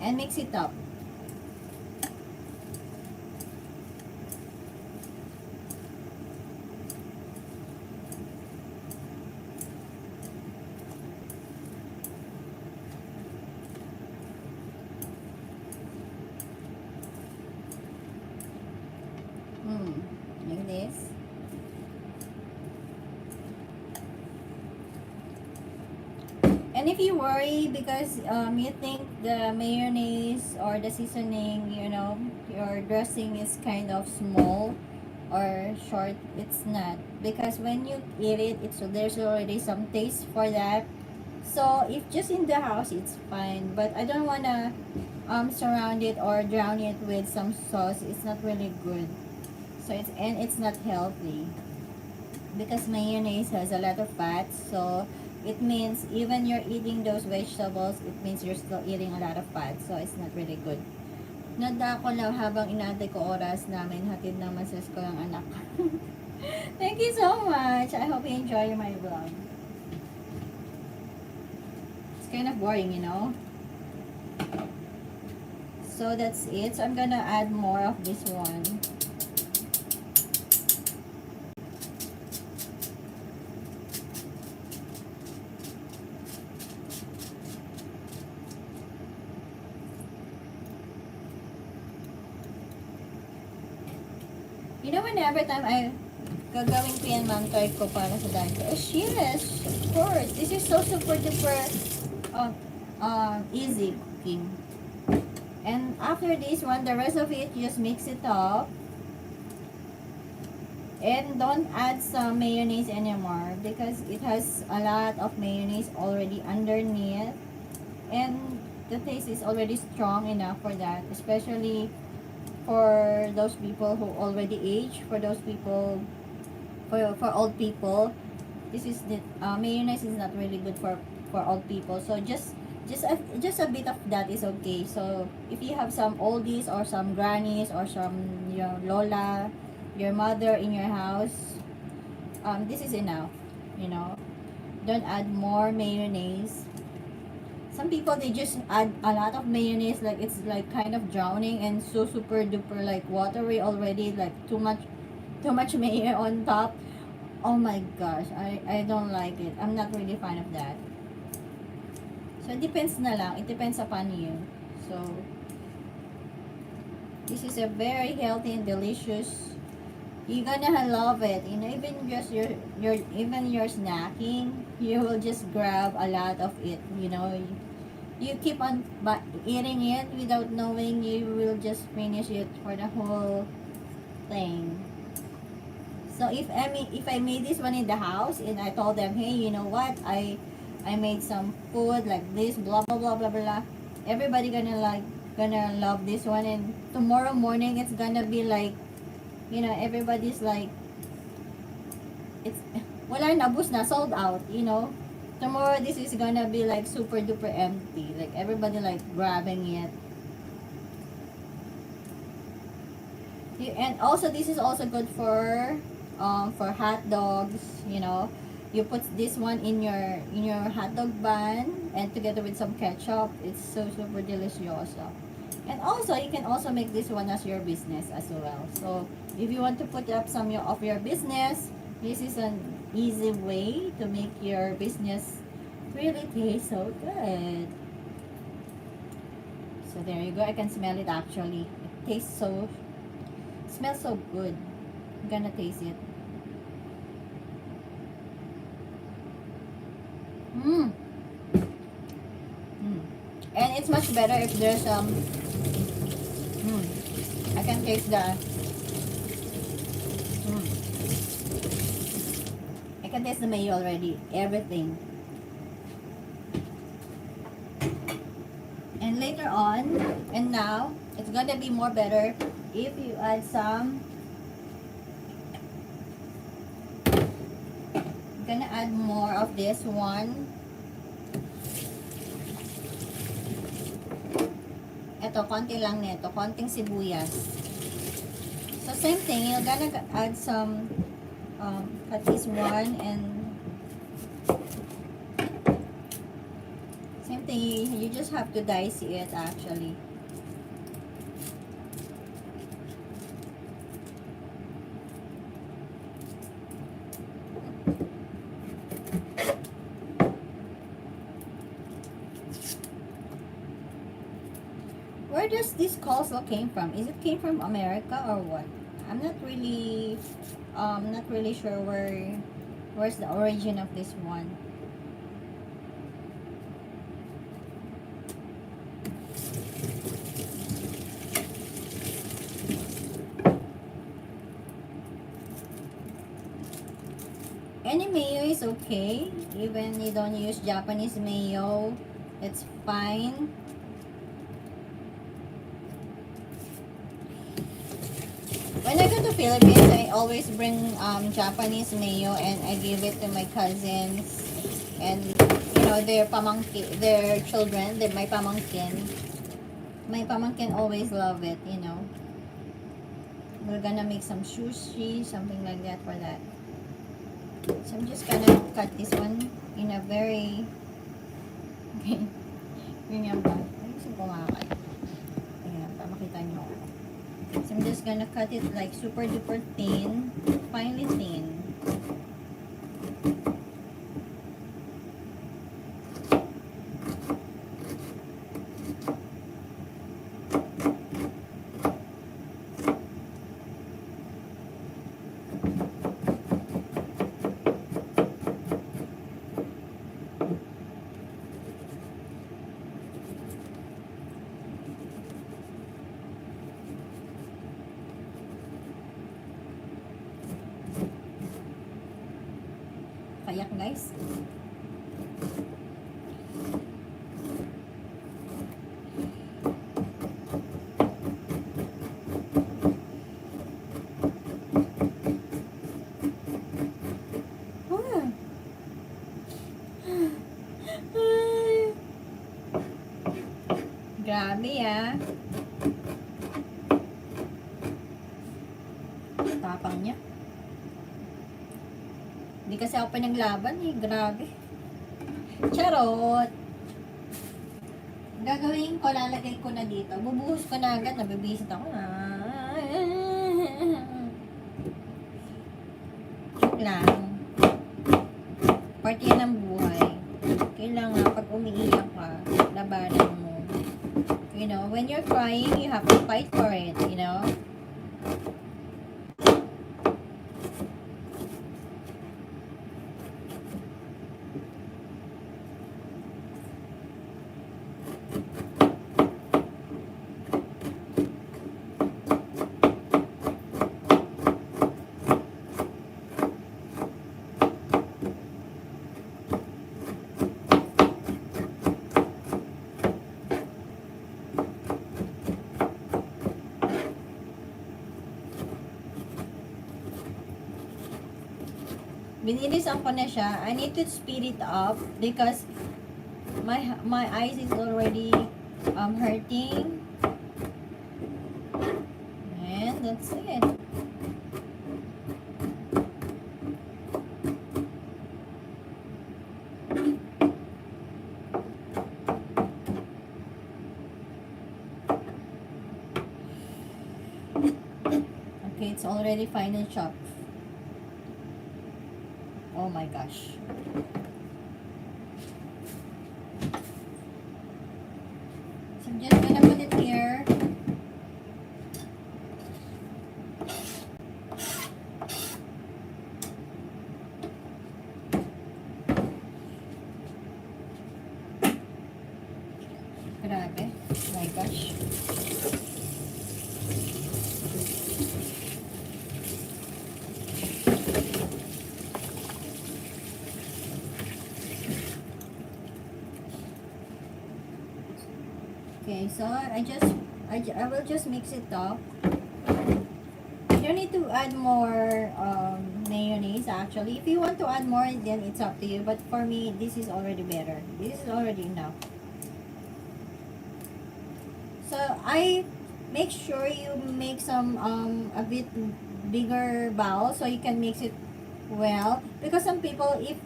And mix it up. Like this. And if you worry because you think the mayonnaise or the seasoning, your dressing is kind of small or short, it's not. Because when you eat it, there's already some taste for that. So if just in the house, it's fine. But I don't want to surround it or drown it with some sauce. It's not really good. So it's not healthy. Because mayonnaise has a lot of fat. So it means even you're eating those vegetables, it means you're still eating a lot of fat. So, it's not really good. Nanda ko lang habang inaantay ko oras namin, hatid ng masas ko ang anak. Thank you so much. I hope you enjoy my vlog. kind of boring, you know. So that's it. So I'm gonna add more of this one. You know, every time I gagawin ko yan, ma'am, try ko para sa diet ko. Oh, yes, of course. This is so super duper easy cooking. And after this one, the rest of it, just mix it up. And don't add some mayonnaise anymore because it has a lot of mayonnaise already underneath. And the taste is already strong enough for that. Especially for those people who already age. For those people, for old people. This is the mayonnaise is not really good for old people. So just a bit of that is okay. So if you have some oldies or some grannies or some your lola, your mother in your house, this is enough, you know. Don't add more mayonnaise. Some people, they just add a lot of mayonnaise, like it's like kind of drowning and so super duper like watery already, like too much mayo on top. Oh my gosh, I don't like it. I'm not really fan of that. So, it depends na lang. It depends upon you. So, this is a very healthy and delicious. You're gonna love it. You know, even just even your snacking, you will just grab a lot of it. You know, you keep on eating it without knowing you will just finish it for the whole thing. So, if I made this one in the house and I told them, hey, you know what, I made some food like this, blah blah blah blah blah. Everybody gonna love this one, and tomorrow morning it's gonna be like, you know, everybody's like, it's wala na, bus na, sold out, you know. Tomorrow this is gonna be like super duper empty, like everybody like grabbing it. And also this is also good for hot dogs, you know. You put this one in your hot dog bun and together with some ketchup, it's so super delicious. And also you can also make this one as your business as well. So if you want to put up some of your business, this is an easy way to make your business really taste so good. So there you go. I can smell it actually. It smells so good. I'm gonna taste it. Mm. Mm. And it's much better if there's I can taste the I can taste the mayo already, everything. And later on, and now it's gonna be more better if you add some. I'm gonna add more of this one. Ito, konti lang nito, konting sibuyas. So same thing, you're gonna add some cut this one, and same thing, you just have to dice it actually. Where does this coleslaw came from? Is it came from America or what? I'm not really sure where's the origin of this one. Any mayo is okay. Even you don't use Japanese mayo, it's fine. When I go to Philippines, I always bring Japanese mayo and I give it to my cousins and you know their children, my pamangkin. My pamangkin always love it, you know. We're gonna make some sushi, something like that for that. So I'm just gonna cut this one in a very Okay. Ganyan ba? Ayusin ko nga kayo. Ayan, para makita nyo. So, I'm just gonna cut it like super duper thin. Finely thin. Kayak guys. Grabe ah. Tapang niya. Hindi kasi ako pinaglaban eh. Grabe. Charot. Gagawin ko, lalagay ko na dito. Bubuhos ko na agad. Nabibisit ako. Joke lang. Parte yan ng buhay. Kailangan pag umiiyak ka, labanan mo. You know, when you're crying, you have to fight for it, you know? Binilisan ko na siya. I need to speed it up because my eyes is already hurting. And that's it. Okay, it's already finally chopped. Oh my gosh. So I'm just gonna put it here. Grabe. Oh my gosh. Okay, so I will just mix it up. You don't need to add more mayonnaise actually. If you want to add more, then it's up to you. But for me, this is already better. This is already enough. So I make sure you make some a bit bigger bowl so you can mix it well. Because some people, if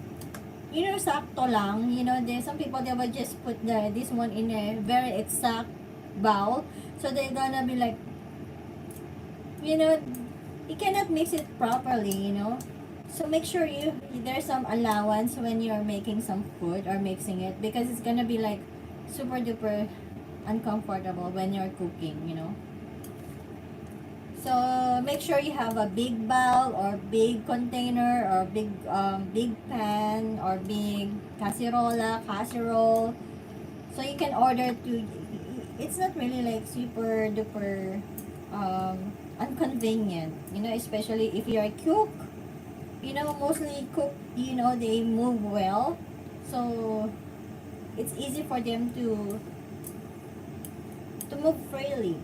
you know, sakto lang, you know, there's some people, they will just put this one in a very exact bowl. So they're gonna be like, you know, you cannot mix it properly, you know. So make sure there's some allowance when you're making some food or mixing it, because it's gonna be like super duper uncomfortable when you're cooking, you know. So make sure you have a big bowl or big container or big pan or big casserole, so you can order to. It's not really like super duper inconvenient, you know, especially if you're a cook. You know, mostly cook, you know, they move well, so it's easy for them to move freely.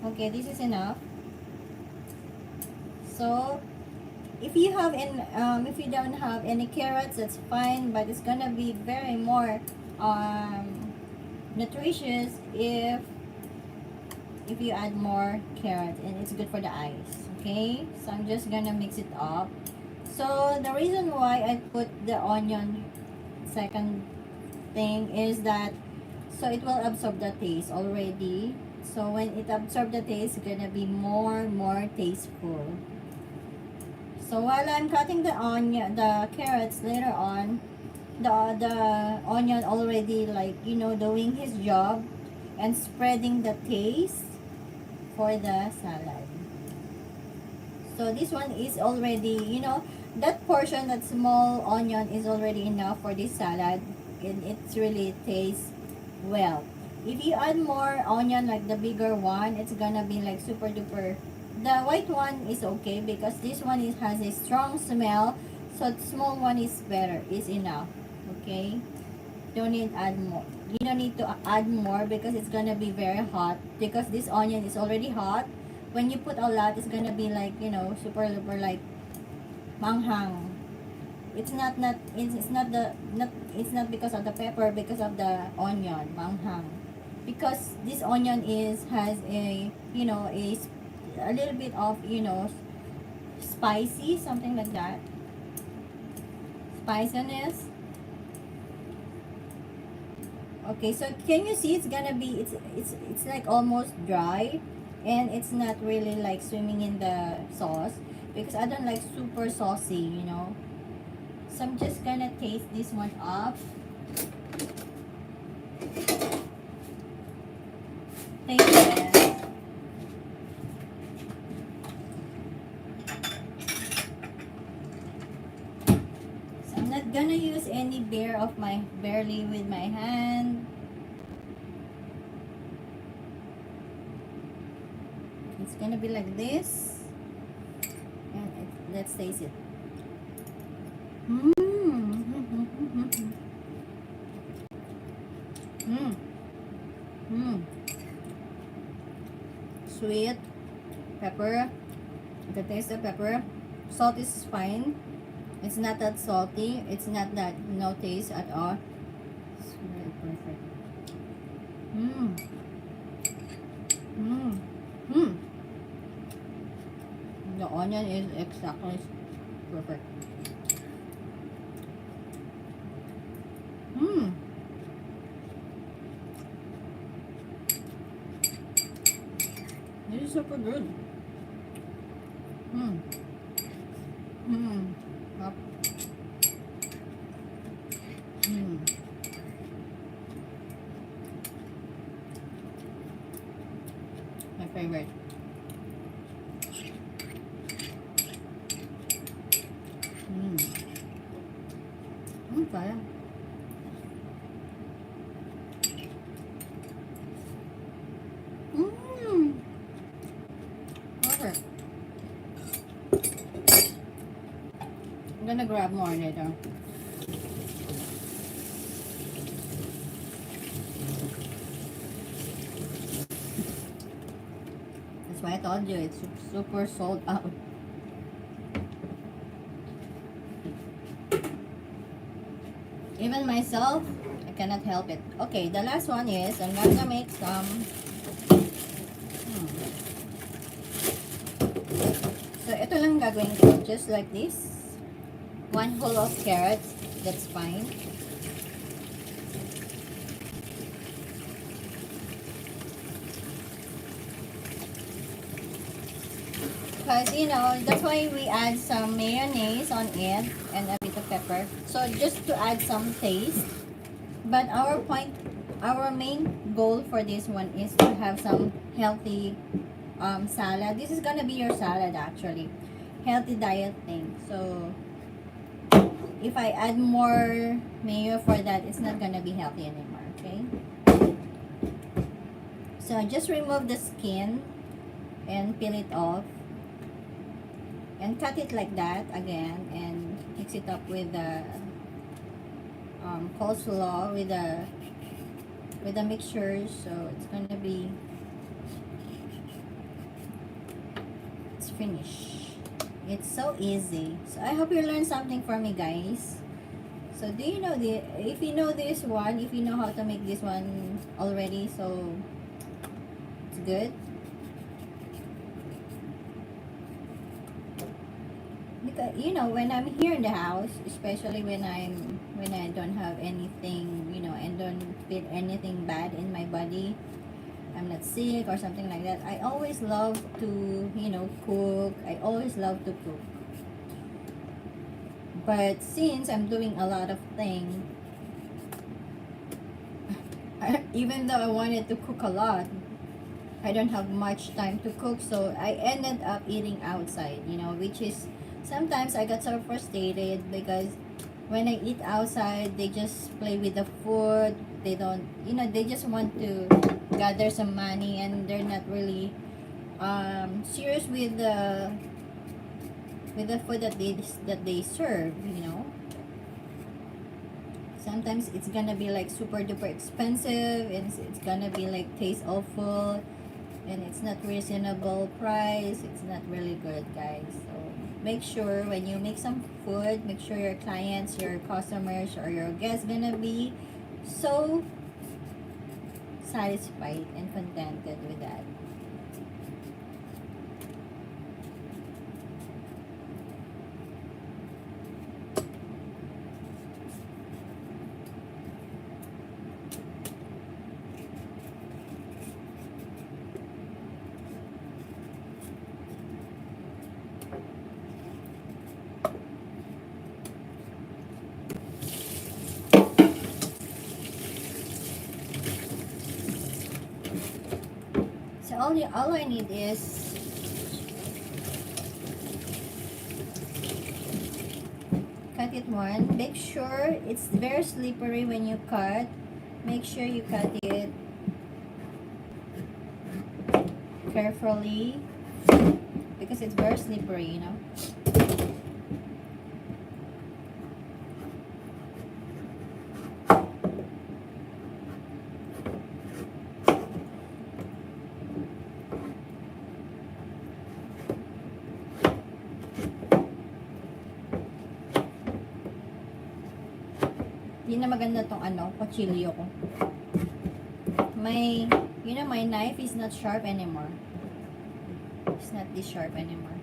Okay, this is enough. So if you have if you don't have any carrots, that's fine, but it's gonna be very more nutritious if you add more carrots, and it's good for the eyes. Okay, so I'm just gonna mix it up. So the reason why I put the onion second thing is that so it will absorb the taste already. So when it absorbs the taste, it's gonna be more tasteful. So while I'm cutting the onion, the carrots later on, the onion already, like, you know, doing his job and spreading the taste for the salad. So this one is already, you know, that portion, that small onion is already enough for this salad, and it's really tastes well. If you add more onion, like the bigger one, it's gonna be like super duper. The white one is okay because this one has a strong smell, so the small one is better, is enough. Okay, don't need add more. You don't need to add more because it's gonna be very hot, because this onion is already hot. When you put a lot, it's gonna be like, you know, super duper like manghang. It's not the not it's not because of the pepper, because of the onion manghang, because this onion has a, you know, a little bit of, you know, spicy, something like that, spiciness. Okay, so can you see it's gonna be, it's like almost dry, and it's not really like swimming in the sauce, because I don't like super saucy, you know. So I'm just gonna taste this one up. Taste it. So I'm not gonna use any barely with my hand. It's gonna be like this, and let's taste it. Mmm. Mmm. Mmm. Sweet pepper. The taste of pepper. Salt is fine. It's not that salty. It's not that no taste at all. It's really perfect. Mmm. Mmm. Mmm. The onion is exactly perfect. Mmm. This is super good. Mmm. Mmm. Up. Mmm. My favorite. Mmm. Kaya. Mmm. Perfect. I'm gonna grab more later. That's why I told you it's super sold out. Even myself, I cannot help it. Okay, the last one is I'm gonna make some. So ito lang gagawin ko, just like this. One whole of carrots, that's fine. Because, you know, that's why we add some mayonnaise on it and a bit of pepper. So just to add some taste. But our main goal for this one is to have some healthy salad. This is gonna be your salad actually. Healthy diet thing. So if I add more mayo for that, it's not gonna be healthy anymore, okay? So just remove the skin and peel it off. And cut it like that again, and mix it up with the coleslaw, with the mixture. So it's gonna be, it's finished. It's so easy. So I hope you learned something from me, guys. So do you know if you know this one, if you know how to make this one already, so it's good. because you know, when I'm here in the house, especially when I don't have anything, you know, and don't feel anything bad in my body, I'm not sick or something like that, I always love to, you know, cook. I always love to cook. But since I'm doing a lot of things, even though I wanted to cook a lot, I don't have much time to cook, so I ended up eating outside, you know, which is sometimes I got so frustrated because when I eat outside, they just play with the food. They don't, you know, they just want to gather some money, and they're not really serious with the food that they serve, you know. Sometimes it's gonna be like super duper expensive, and it's gonna be like taste awful, and it's not reasonable price. It's not really good, guys. So make sure when you make some food, make sure your clients, your customers, or your guests gonna be so satisfied and contented with that. So all I need is cut it one. Make sure it's very slippery when you cut. Make sure you cut it carefully because it's very slippery, you know. Hindi na maganda tong kutsilyo ko. My, you know, my knife is not sharp anymore. It's not this sharp anymore.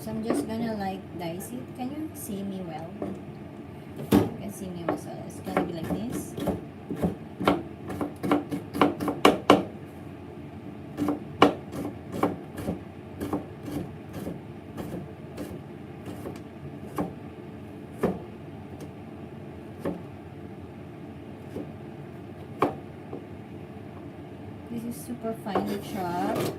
So I'm just gonna like dice it. Can you see me well? You can see me well, so it's gonna be like this. This is super finely chopped.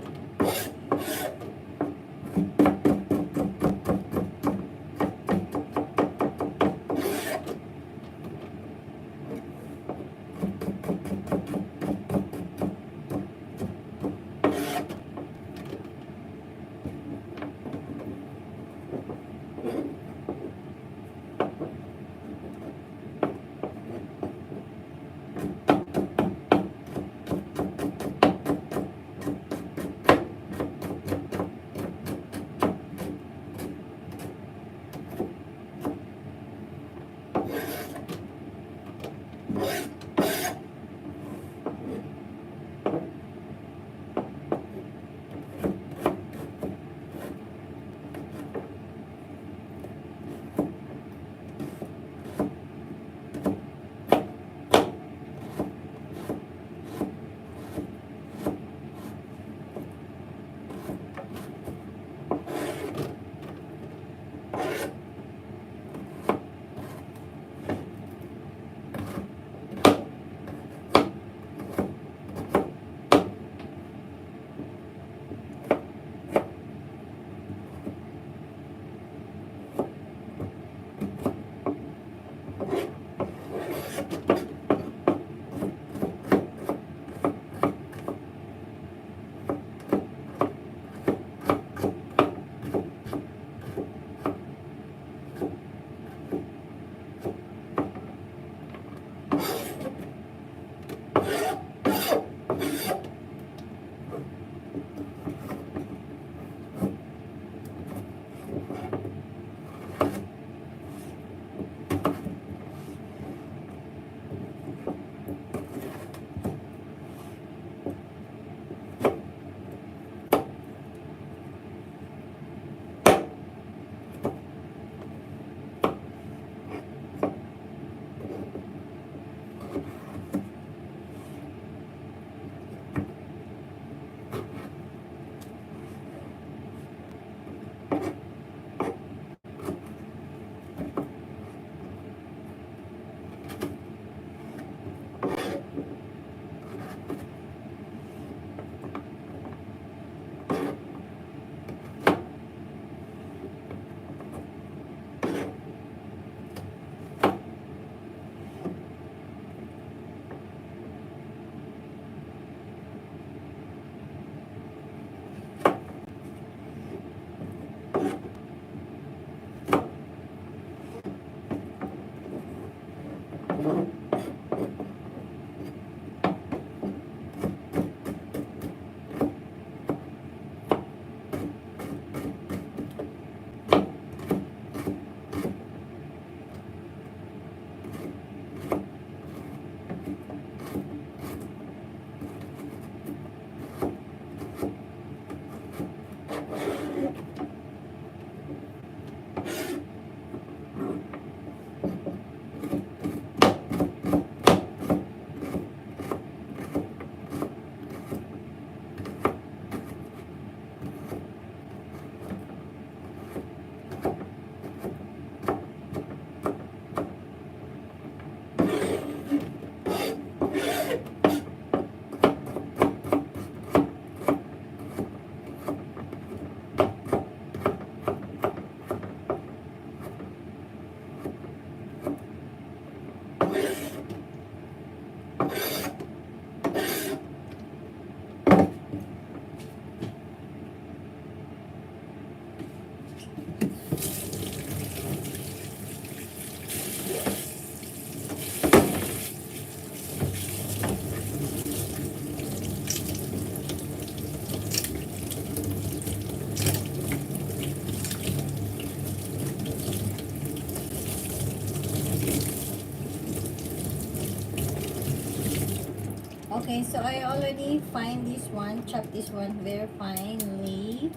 Okay, so I already find this one, chop this one very finely.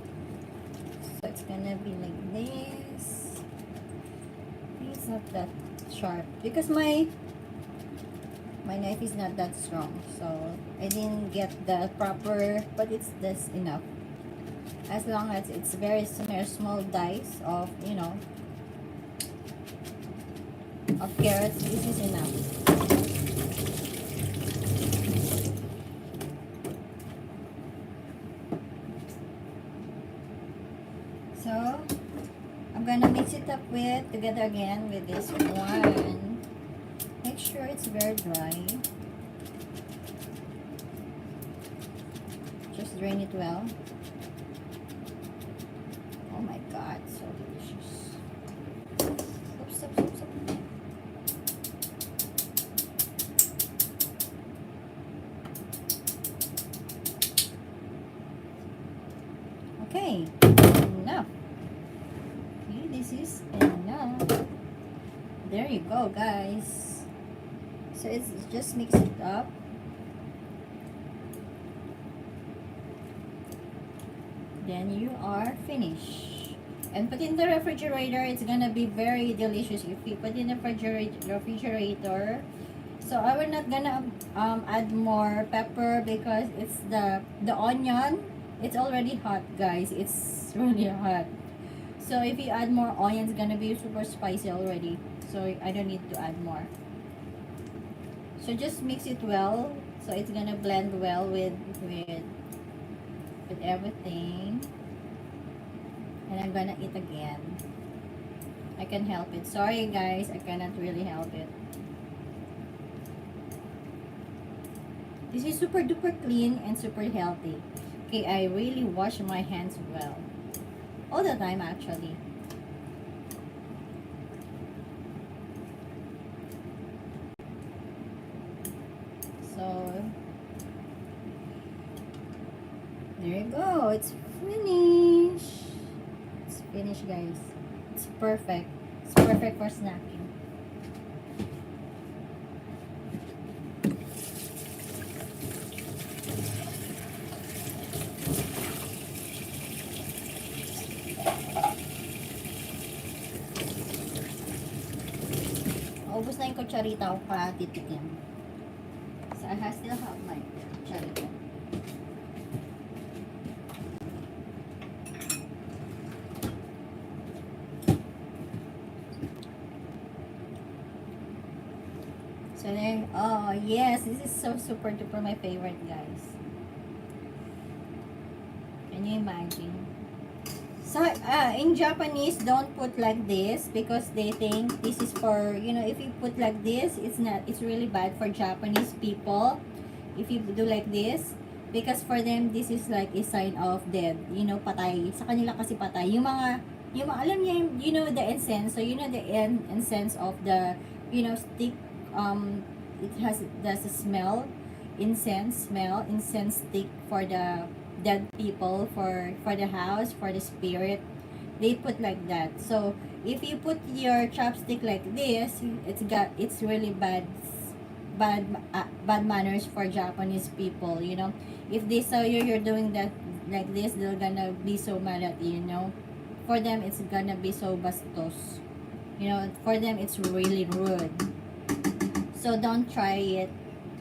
So it's gonna be like this. It's not that sharp because my knife is not that strong, so I didn't get the proper, but it's this enough. As long as it's very small dice of, you know, of carrots, this is enough. So I'm gonna mix it up with together again with this one. Make sure it's very dry. Just drain it well. Oh my god, so delicious. Oops, oops, oops, oops. Okay, enough. Okay, this is enough. There you go, guys. So it's just mix it up. Then you are finished. And put in the refrigerator. It's gonna be very delicious if you put in the refrigerator. So I will not gonna add more pepper because it's the onion. It's already hot, guys. It's really hot. So if you add more onion, it's gonna be super spicy already. So I don't need to add more. So just mix it well. So it's gonna blend well with everything. And I'm gonna eat again. I can help it. Sorry guys, I cannot really help it. This is super duper clean and super healthy. Okay, I really wash my hands well. All the time actually. So there you go. It's finished. It's finished, guys. It's perfect. It's perfect for snacking. Ubus na yung kutsarita ko para titikim. So I still have my kutsarita. So there, oh yes, this is so super duper my favorite, guys. Can you imagine? So, in Japanese, don't put like this because they think this is for, you know, if you put like this, it's really bad for Japanese people. If you do like this, because for them, this is like a sign of dead, you know, patay. Sa kanila kasi patay. Alam niya, you know, the incense, so you know the incense of the, you know, stick, it has a smell, incense stick for the dead people, for the house, for the spirit. They put like that. So if you put your chopstick like this, it's really bad manners for Japanese people, you know. If they saw you're doing that like this, they're gonna be so mad at you, you know. For them it's gonna be so bastos, you know. For them it's really rude. So don't try it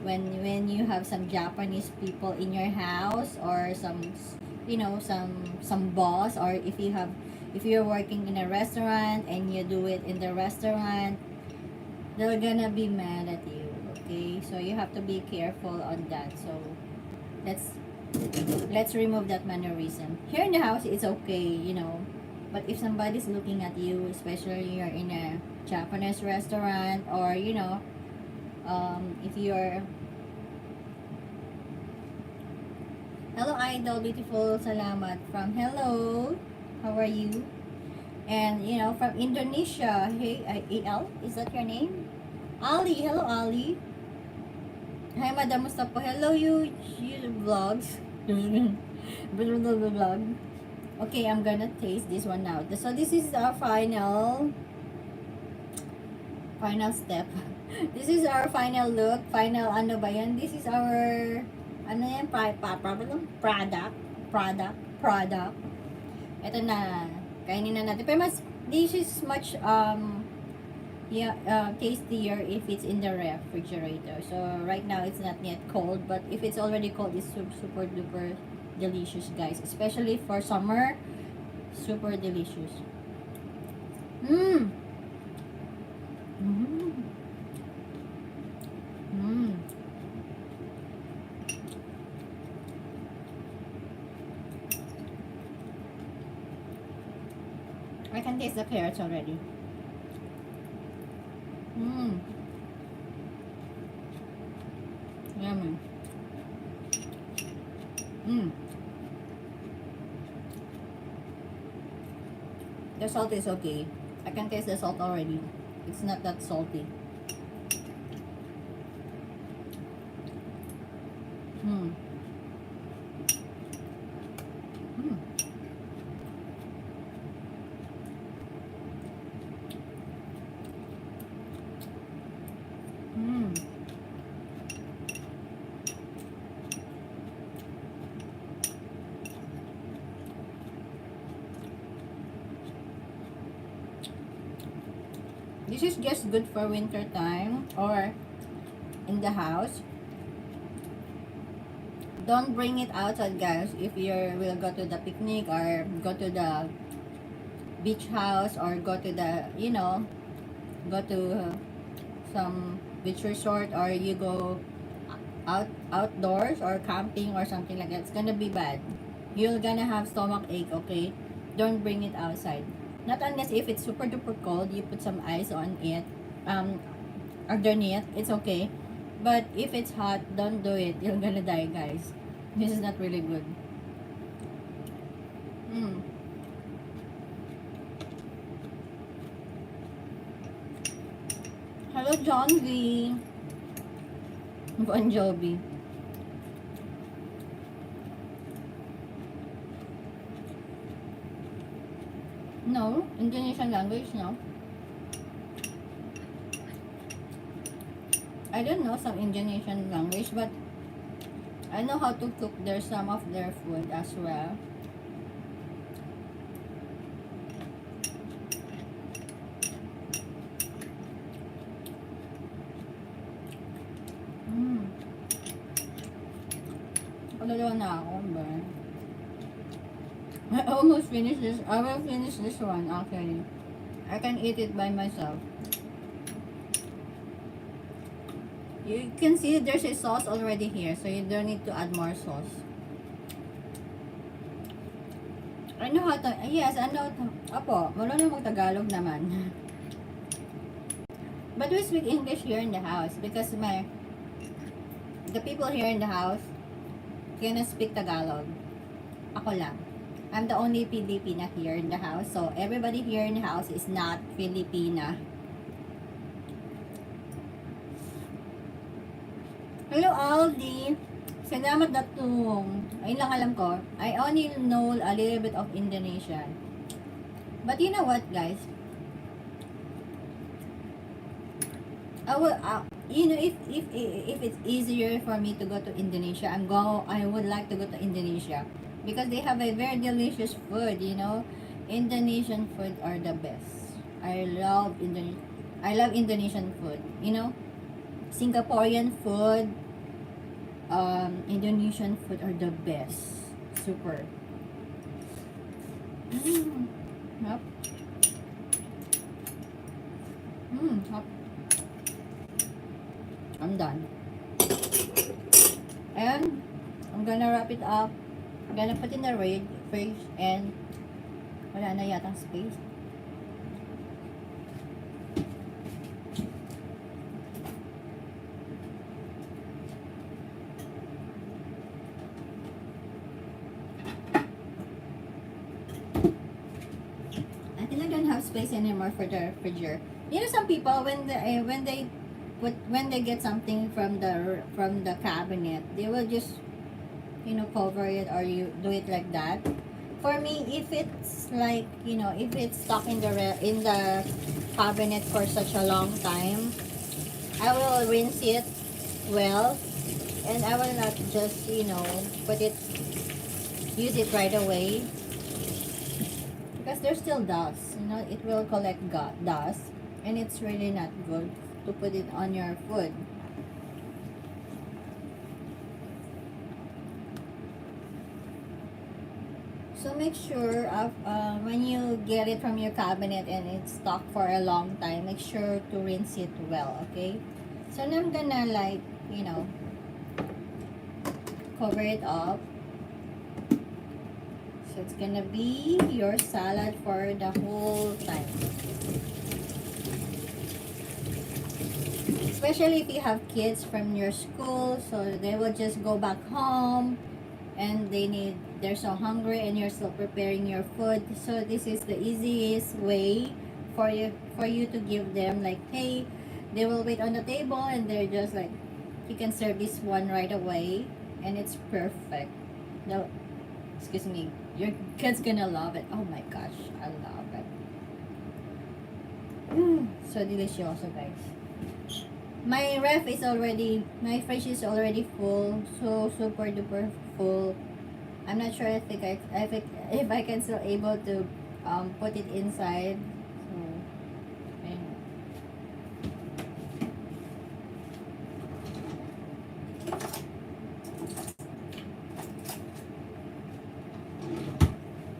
when you have some Japanese people in your house, or some, you know, some boss, or if you're working in a restaurant and you do it in the restaurant, they're gonna be mad at you. Okay, so you have to be careful on that. So let's remove that mannerism. Here in the house it's okay, you know, but if somebody's looking at you, especially you're in a Japanese restaurant, or you know, if you're Hello, Idol. Beautiful. Salamat. From hello. How are you? And, you know, from Indonesia. Hey, AL? Is that your name? Ali. Hello, Ali. Hi, Madam Mustafa. Hello, you vlogs. Vlog. Okay, I'm gonna taste this one now. So, this is our final step. This is our final look. Final, ano ba yan? This is our, ano yan? Product. Ito na. Kainin na natin. Pero mas, this is much, yeah, tastier if it's in the refrigerator. So, right now, it's not yet cold. But if it's already cold, it's super duper delicious, guys. Especially for summer. Super delicious. Mmm. Mm. Mm. I can taste the carrots already. Mm. Yummy. Mm. The salt is okay. I can taste the salt already. It's not that salty. Mm. Mm. Mm. This is just good for winter time or in the house. Don't bring it outside, guys, if you will go to the picnic or go to the beach house or go to the, you know, go to some beach resort or you go outdoors or camping or something like that. It's gonna be bad. You're gonna have stomach ache, okay? Don't bring it outside. Not unless if it's super duper cold, you put some ice on it, underneath, it's okay. But if it's hot, don't do it. You're gonna die, guys. This is not really good. Mm. Hello, John V. Bon Jovi. No, Indonesian language, no. I don't know some Indonesian language, but I know how to cook some of their food as well. Dalawa na ako, ba? I almost finished this. I will finish this one, actually. I can eat it by myself. You can see there's a sauce already here, so you don't need to add more sauce. I know how to, yes, I know, apo, marunong mag-Tagalog naman. But we speak English here in the house because the people here in the house cannot speak Tagalog. Ako lang. I'm the only Filipina here in the house. So, everybody here in the house is not Filipina. Hello, Aldi. Salamat datong. Ayun lang alam ko. I only know a little bit of Indonesian. But you know what, guys? I will, you know, if it's easier for me to go to Indonesia, I would like to go to Indonesia because they have a very delicious food, you know. Indonesian food are the best. I love Indonesian food, you know. Singaporean food, Indonesian food are the best. Super. Hop. Hop. I'm done. And I'm gonna wrap it up. I'm gonna put in the fridge and wala na yatang space. space anymore for the refrigerator. You know, some people when they get something from the cabinet, they will just, you know, cover it, or you do it like that. For me, if it's like, you know, if it's stuck in the cabinet for such a long time, I will rinse it well, and I will not just, you know, use it right away, because there's still dust, you know, it will collect dust, and it's really not good to put it on your food. So make sure when you get it from your cabinet and it's stuck for a long time, make sure to rinse it well, okay? So now I'm gonna, like, you know, cover it up. So it's gonna be your salad for the whole time. Especially if you have kids from your school, so they will just go back home and they're so hungry and you're still preparing your food. So this is the easiest way for you to give them, like, hey, they will wait on the table and they're just like, you can serve this one right away, and it's perfect. No, excuse me, your kids gonna love it. Oh my gosh, I love it. So delicioso, guys. My fridge is already full, so super duper full. I'm not sure if I can still able to put it inside. So, ayun.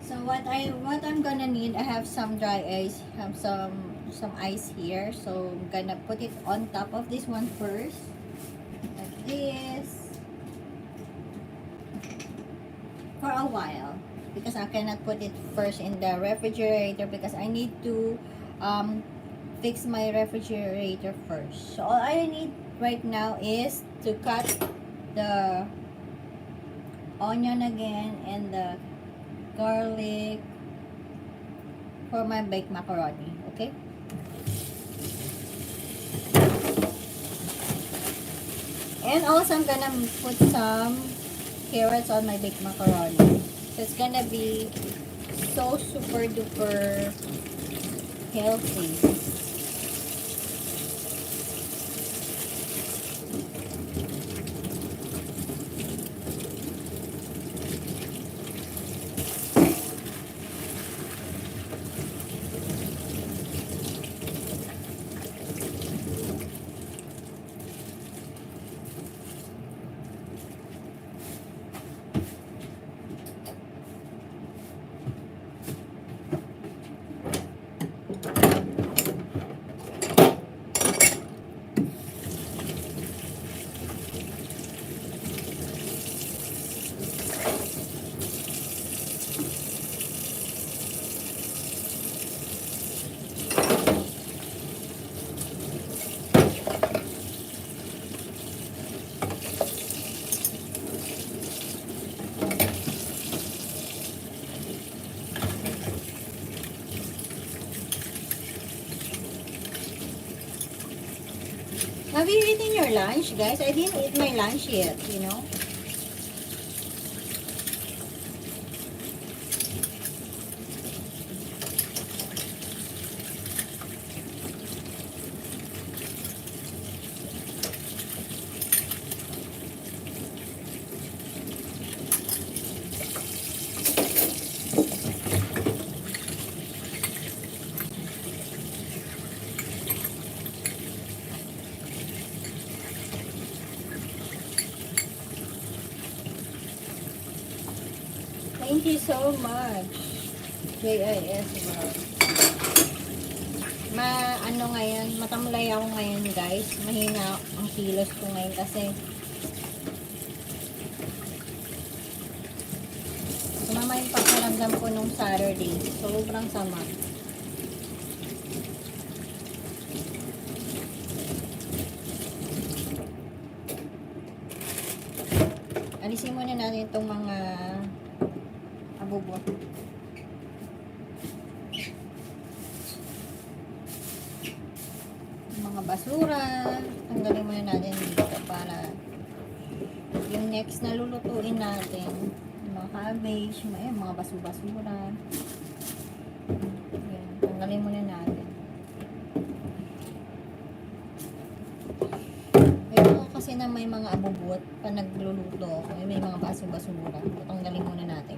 So what I'm gonna need, I have some dry ice, have some ice here, so I'm gonna put it on top of this one first, like this, for a while, because I cannot put it first in the refrigerator, because I need to fix my refrigerator first. So all I need right now is to cut the onion again and the garlic for my baked macaroni, okay? And also I'm gonna put some carrots on my baked macaroni. So it's gonna be so super duper healthy. Have you eaten your lunch, guys? I didn't eat my lunch yet, you know. Thank you so much, JIS World. Ano ngayon, matamlay ako ngayon, guys. Mahina ang kilos ko ngayon kasi sumama yung pakiramdam ko nung Saturday. Sobrang sama. Alisin muna natin itong mga abubot. basura. Tanggalin muna natin dito para yung next na lulutuin natin, yung mga cabbage, mga basura. Yan, tanggalin muna natin. Ayoko kasi na may mga abubot pa nagluluto ako, may mga basura. Tanggalin muna natin.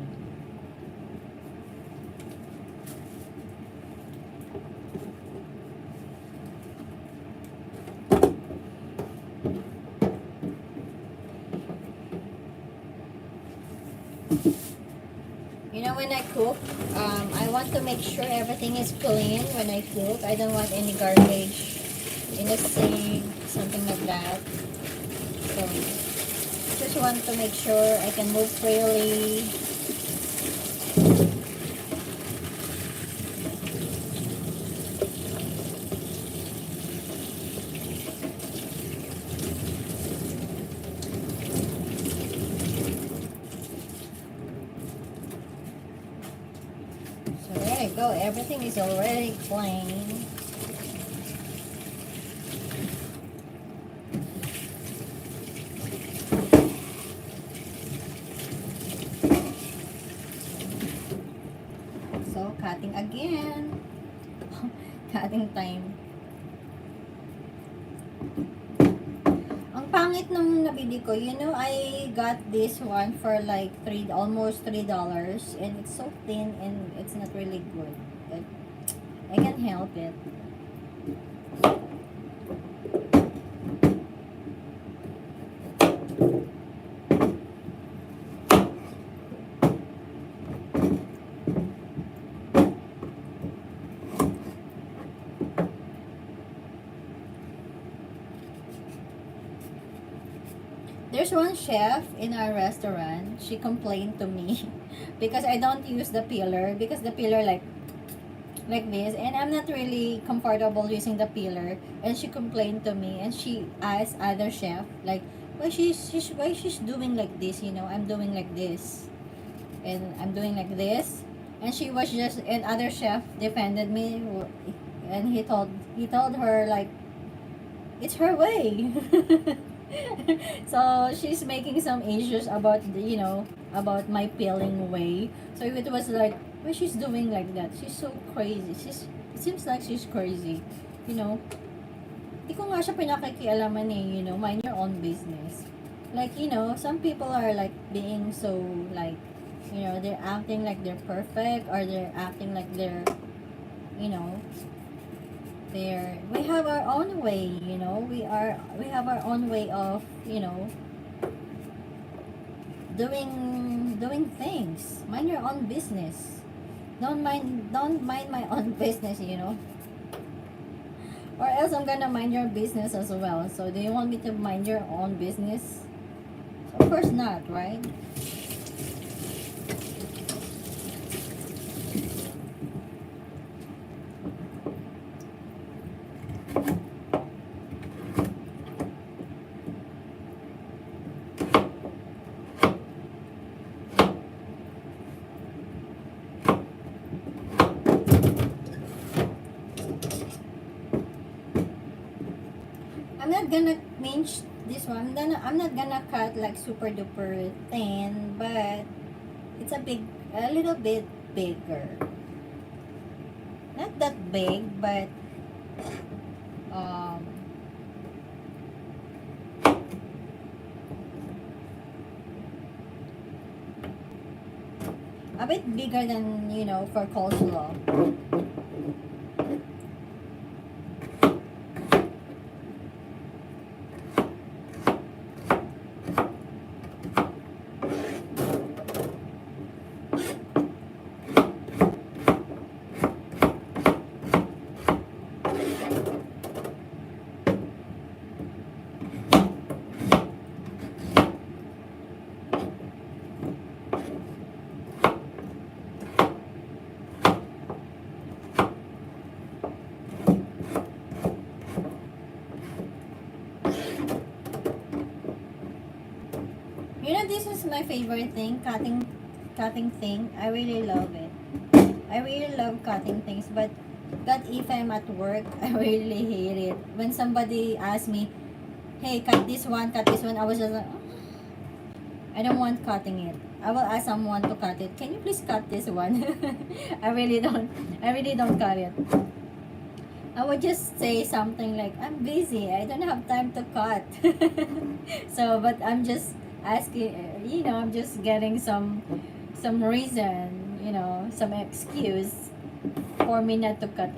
You know, when I cook, I want to make sure everything is clean when I cook. I don't want any garbage in the sink, something like that. So, just want to make sure I can move freely. So there you go. Everything is already clean. So, cutting again. Cutting time. Ang pangit nung nabili ko, you know, I got this one for like almost $3, and it's so thin and it's not really good. But I can't help it. There's one chef in our restaurant. She complained to me because I don't use the peeler, because the peeler like this, and I'm not really comfortable using the peeler. And she complained to me, and she asked other chef like why she's doing like this. You know, I'm doing like this, and I'm doing like this, and she was just, and other chef defended me, and he told her like it's her way. So she's making some issues about you know, about my peeling way. So it was like, why she's doing like that? She's so crazy. It seems like she's crazy. You know, di ko nga siya pinakikialaman eh, you know, mind your own business. Like, you know, some people are like being so like, you know, they're acting like they're perfect, or they're acting like they're, you know, we have our own way, you know, we have our own way of, you know, doing things. Mind your own business. Don't mind my own business, you know, or else I'm gonna mind your business as well. So do you want me to mind your own business? Of course not, right? I'm not gonna pinch this one. I'm not gonna cut like super duper thin, but it's a little bit bigger. Not that big, but um, a bit bigger than, you know, for coleslaw. You know, this is my favorite thing, cutting thing. I really love it. I really love cutting things, but But if I'm at work, I really hate it. When somebody asks me, hey, cut this one, I was just like, "Oh, I don't want cutting it. I will ask someone to cut it. Can you please cut this one? I really don't cut it. I would just say something like, I'm busy. I don't have time to cut. So, but I'm just asking, I'm just getting some reason, some excuse for me not to cut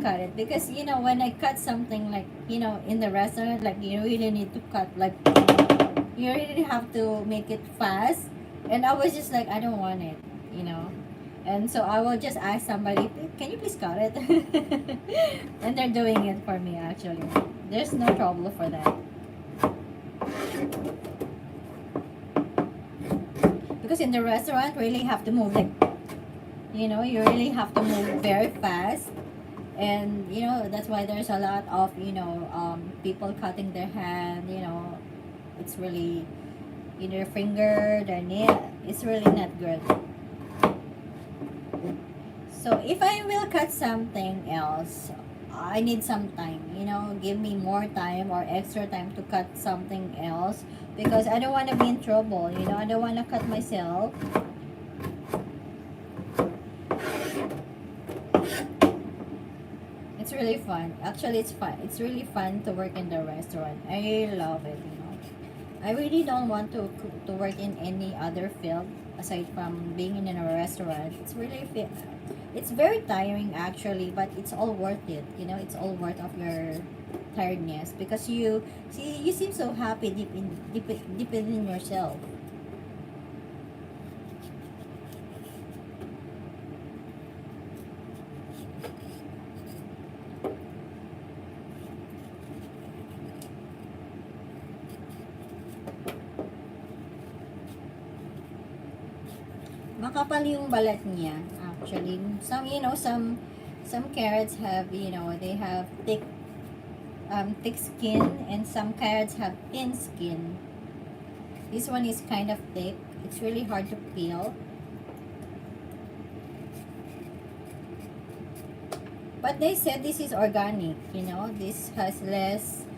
it, because when I cut something, like in the restaurant, like you really need to cut, like you really have to make it fast, and I was just like, I don't want it, and so I will just ask somebody, can you please cut it? And they're doing it for me. Actually, there's no trouble for that, because in the restaurant really have to move, like you really have to move very fast. And that's why there's a lot of people cutting their hand. It's really in their finger, their nail. It's really not good. So if I will cut something else, I need some time. Give me more time or extra time to cut something else, because I don't want to be in trouble. I don't want to cut myself. It's really fun. Actually, it's fun. It's really fun to work in the restaurant. I love it. I really don't want to work in any other field aside from being in a restaurant. It's very tiring actually, but it's all worth it. It's all worth of your tiredness, because you seem so happy deep in yourself. Makapal yung balat niya actually. Some carrots have, they have thick skin, and some carrots have thin skin. This one is kind of thick. It's really hard to peel. But they said this is organic, this has less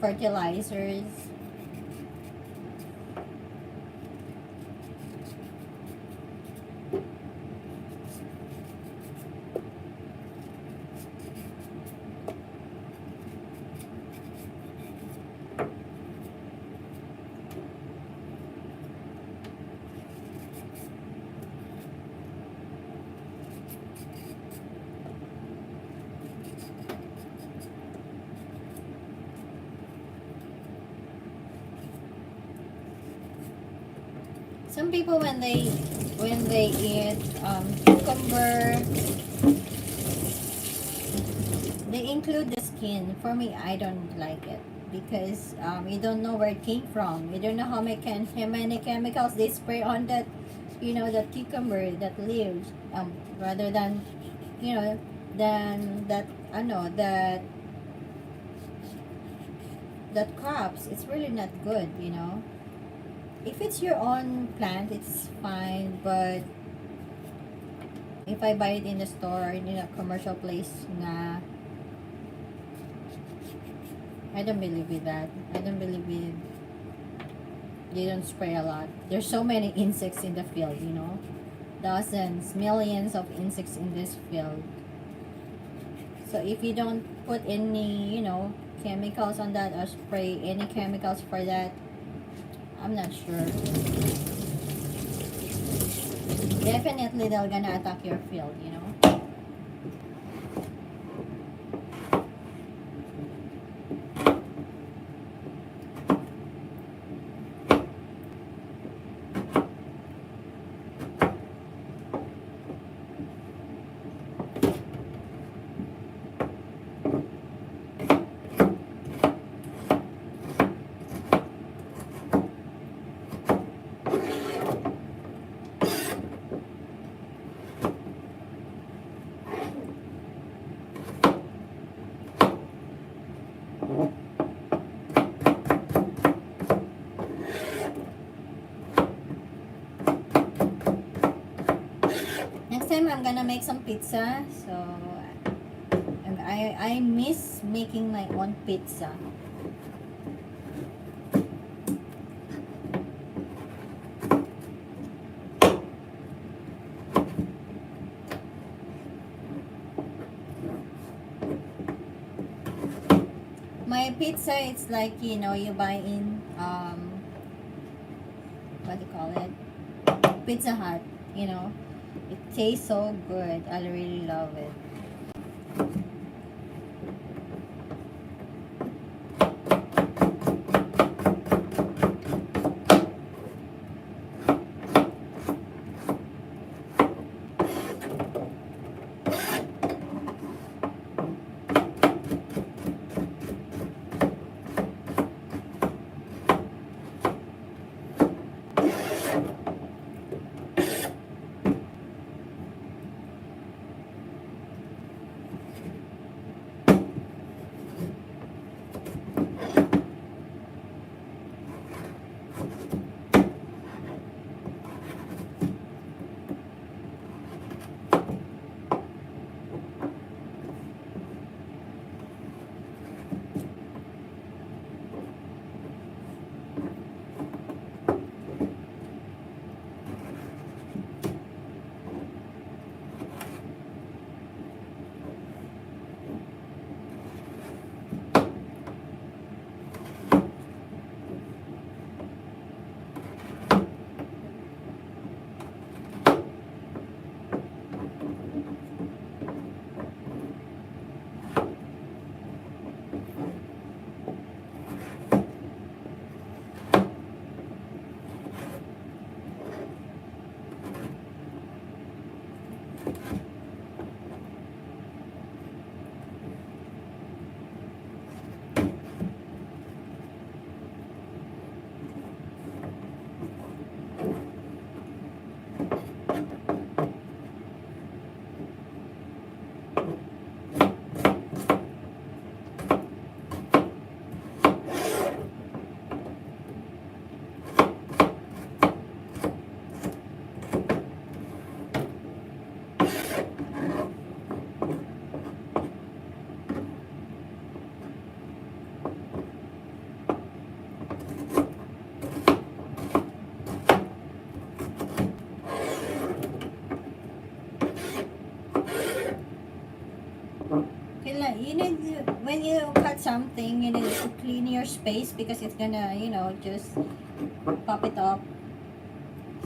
fertilizers. Some people, when they eat cucumber, they include the skin. For me, I don't like it, because you don't know where it came from. You don't know how many chemicals they spray on that, that cucumber, that leaves, rather than, that I know that crops. It's really not good. If it's your own plant, it's fine, but if I buy it in the store, in a commercial place na, I don't believe in that. I don't believe in, they don't spray a lot. There's so many insects in the field. Dozens, millions of insects in this field. So if you don't put any, chemicals on that, or spray any chemicals for that, I'm not sure. Definitely they're gonna attack your field. Next time I'm gonna make some pizza, so I miss making my own pizza. My pizza, it's like, you know, you buy in, what do you call it? Pizza Hut, you know. It tastes so good. I really love it. You need when you cut something, you need to clean your space because it's gonna, you know, just pop it up.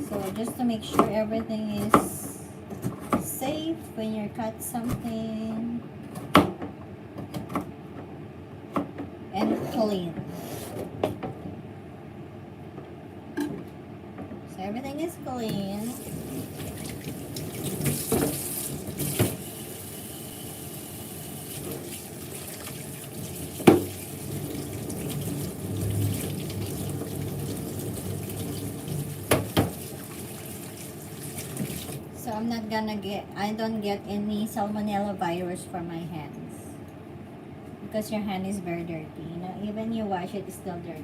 So just to make sure everything is safe when you cut something and clean. So everything is clean. So I don't get any salmonella virus from my hands. Because your hand is very dirty. You know, even you wash it, it's still dirty.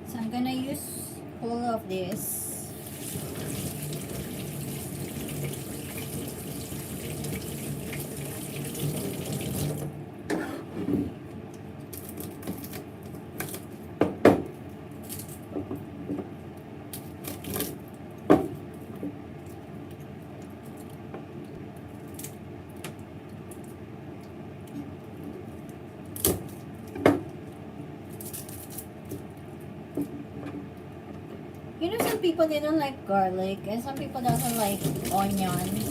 So I'm gonna use all of this. You know, some people, they don't like garlic, and some people doesn't like onions.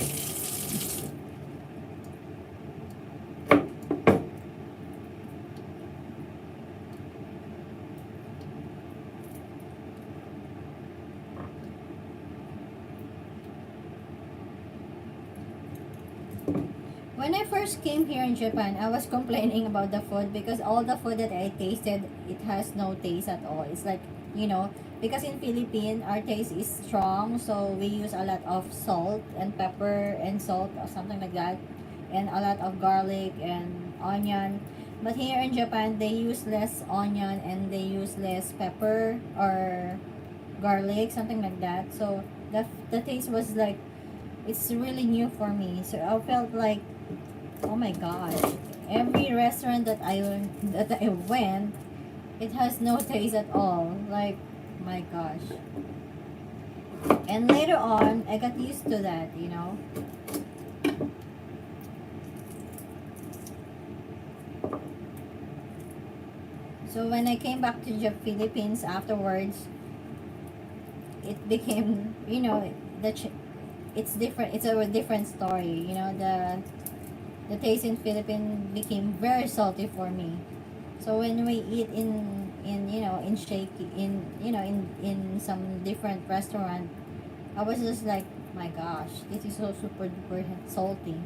When I first came here in Japan, I was complaining about the food because all the food that I tasted, it has no taste at all. It's like, you know, because in Philippines, our taste is strong, so we use a lot of salt and pepper and salt or something like that, and a lot of garlic and onion. But here in Japan, they use less onion and they use less pepper or garlic, something like that. So the taste was like, it's really new for me. So I felt like, oh my gosh, every restaurant that I went, it has no taste at all. Like, my gosh. And later on, I got used to that, you know. So when I came back to the Philippines afterwards, it became, you know, it's different. It's a different story. You know, the taste in Philippines became very salty for me. So when we eat in you know in shake in you know in some different restaurant, I was just like, my gosh, this is so super duper salty.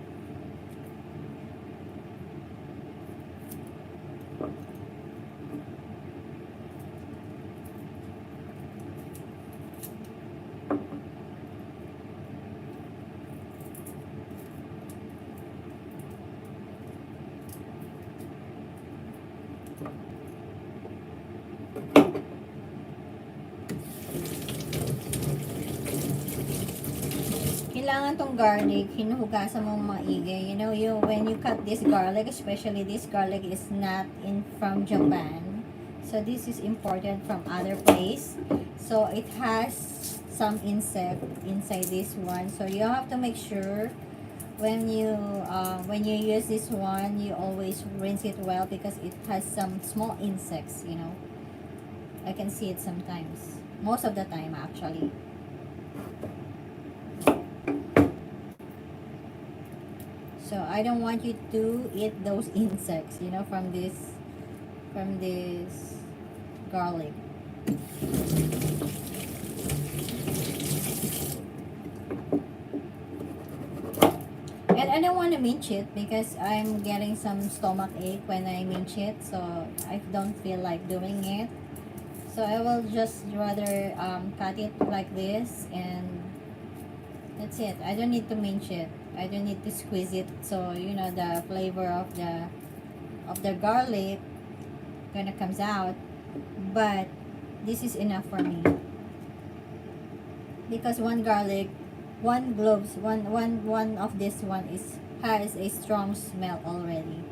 Kailangan tong garlic, hinuhugasan mong maigi. You know, when you cut this garlic, especially this garlic is not in from Japan. So this is imported from other place. So it has some insect inside this one. So you have to make sure when you use this one, you always rinse it well because it has some small insects, you know. I can see it sometimes. Most of the time actually. So I don't want you to eat those insects, you know, from this garlic. And I don't want to mince it because I'm getting some stomach ache when I mince it, so I don't feel like doing it. So I will just rather cut it like this, and that's it. I don't need to mince it. I don't need to squeeze it. So you know the flavor of the garlic gonna comes out. But this is enough for me because one garlic, one cloves, one of this one is has a strong smell already.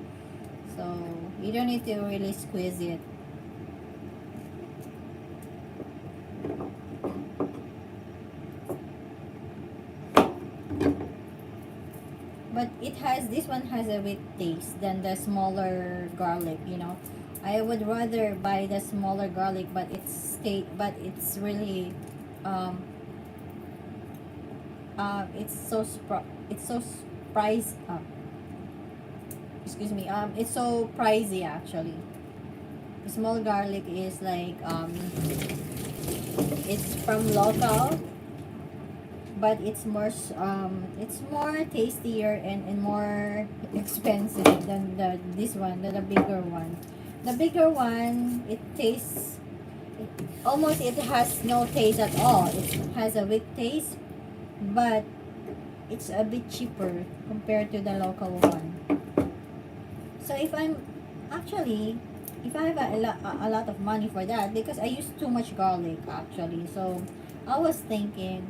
So you don't need to really squeeze it. But this one has a weak taste than the smaller garlic, you know. I would rather buy the smaller garlic, but it's really um it's so price excuse me, it's so pricey actually. The small garlic is like it's from local, but it's more tastier and more expensive than the bigger one. The bigger one, it has no taste at all. It has a weak taste, but it's a bit cheaper compared to the local one. So if I have a lot of money for that, because I use too much garlic actually. So I was thinking,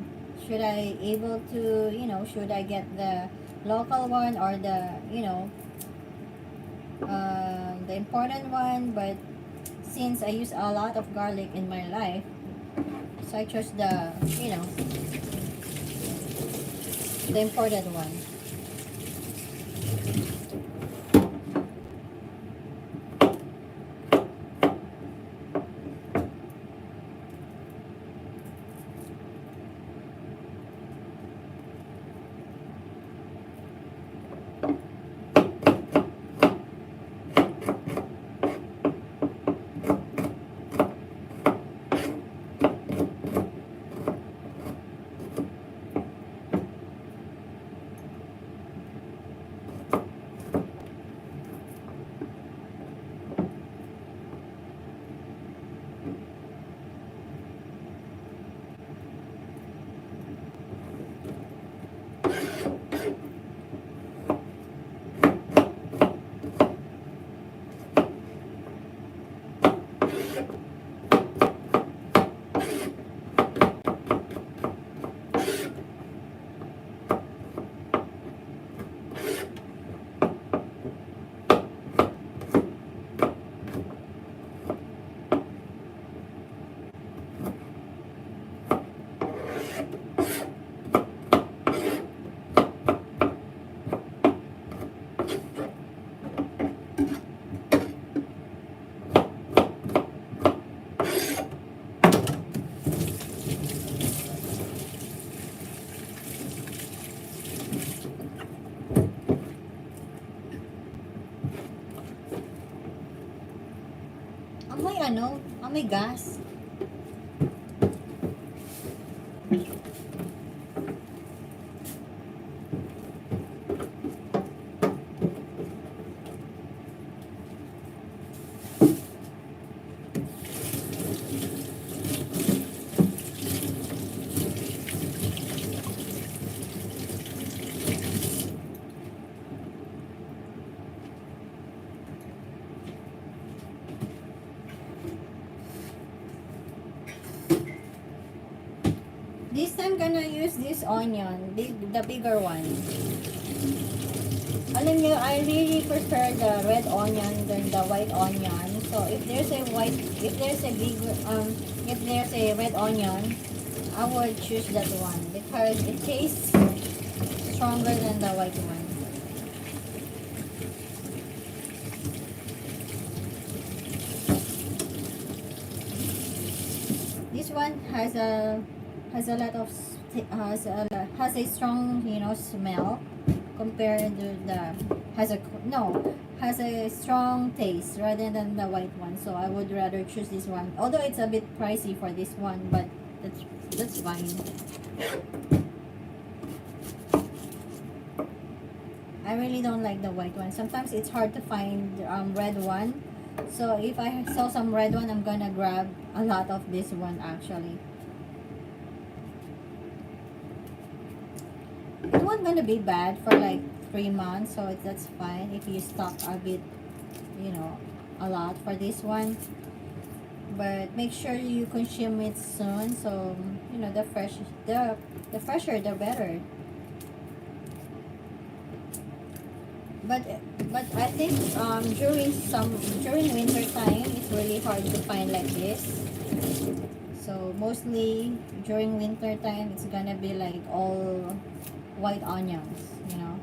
should I get the local one or the important one? But since I use a lot of garlic in my life, so I chose the imported one. ano, may gas. This time gonna use this onion, the bigger one. Alam niyo, I really prefer the red onion than the white onion. So if there's a red onion, I would choose that one because it tastes stronger than the white one. This one has a lot of has a strong, you know, smell compared to the has a strong taste rather than the white one. So I would rather choose this one, although it's a bit pricey for this one, but that's fine. I really don't like the white one. Sometimes it's hard to find red one. So if I saw some red one, I'm gonna grab a lot of this one actually. It won't gonna be bad for like 3 months, so that's fine if you stock a bit, you know, a lot for this one. But make sure you consume it soon, so you know, the fresher the better. But I think during winter time it's really hard to find like this. So mostly during winter time it's gonna be like all white onions, you know.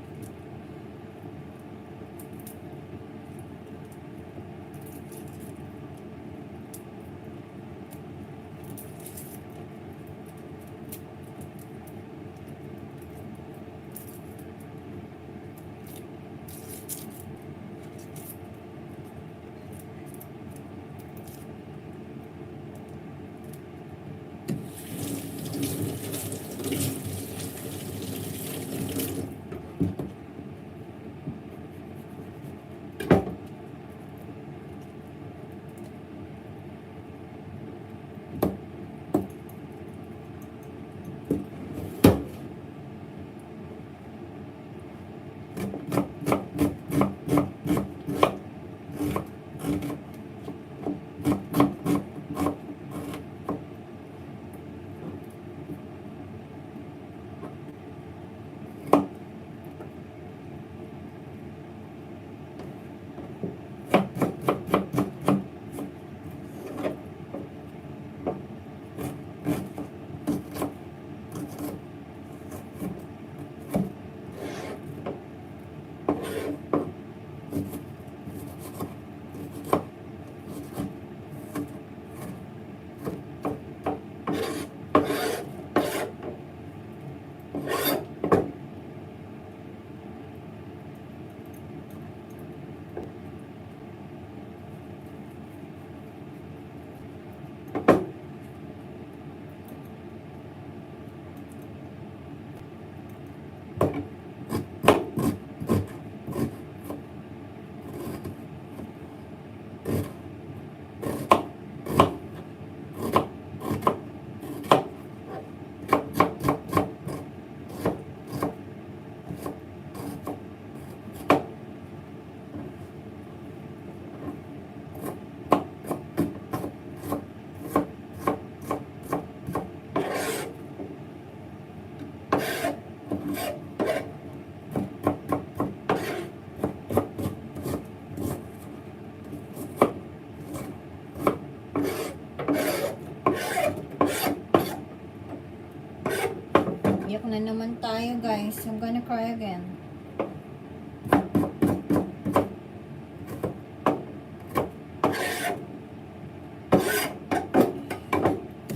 Iyak na naman tayo, guys. I'm gonna cry again.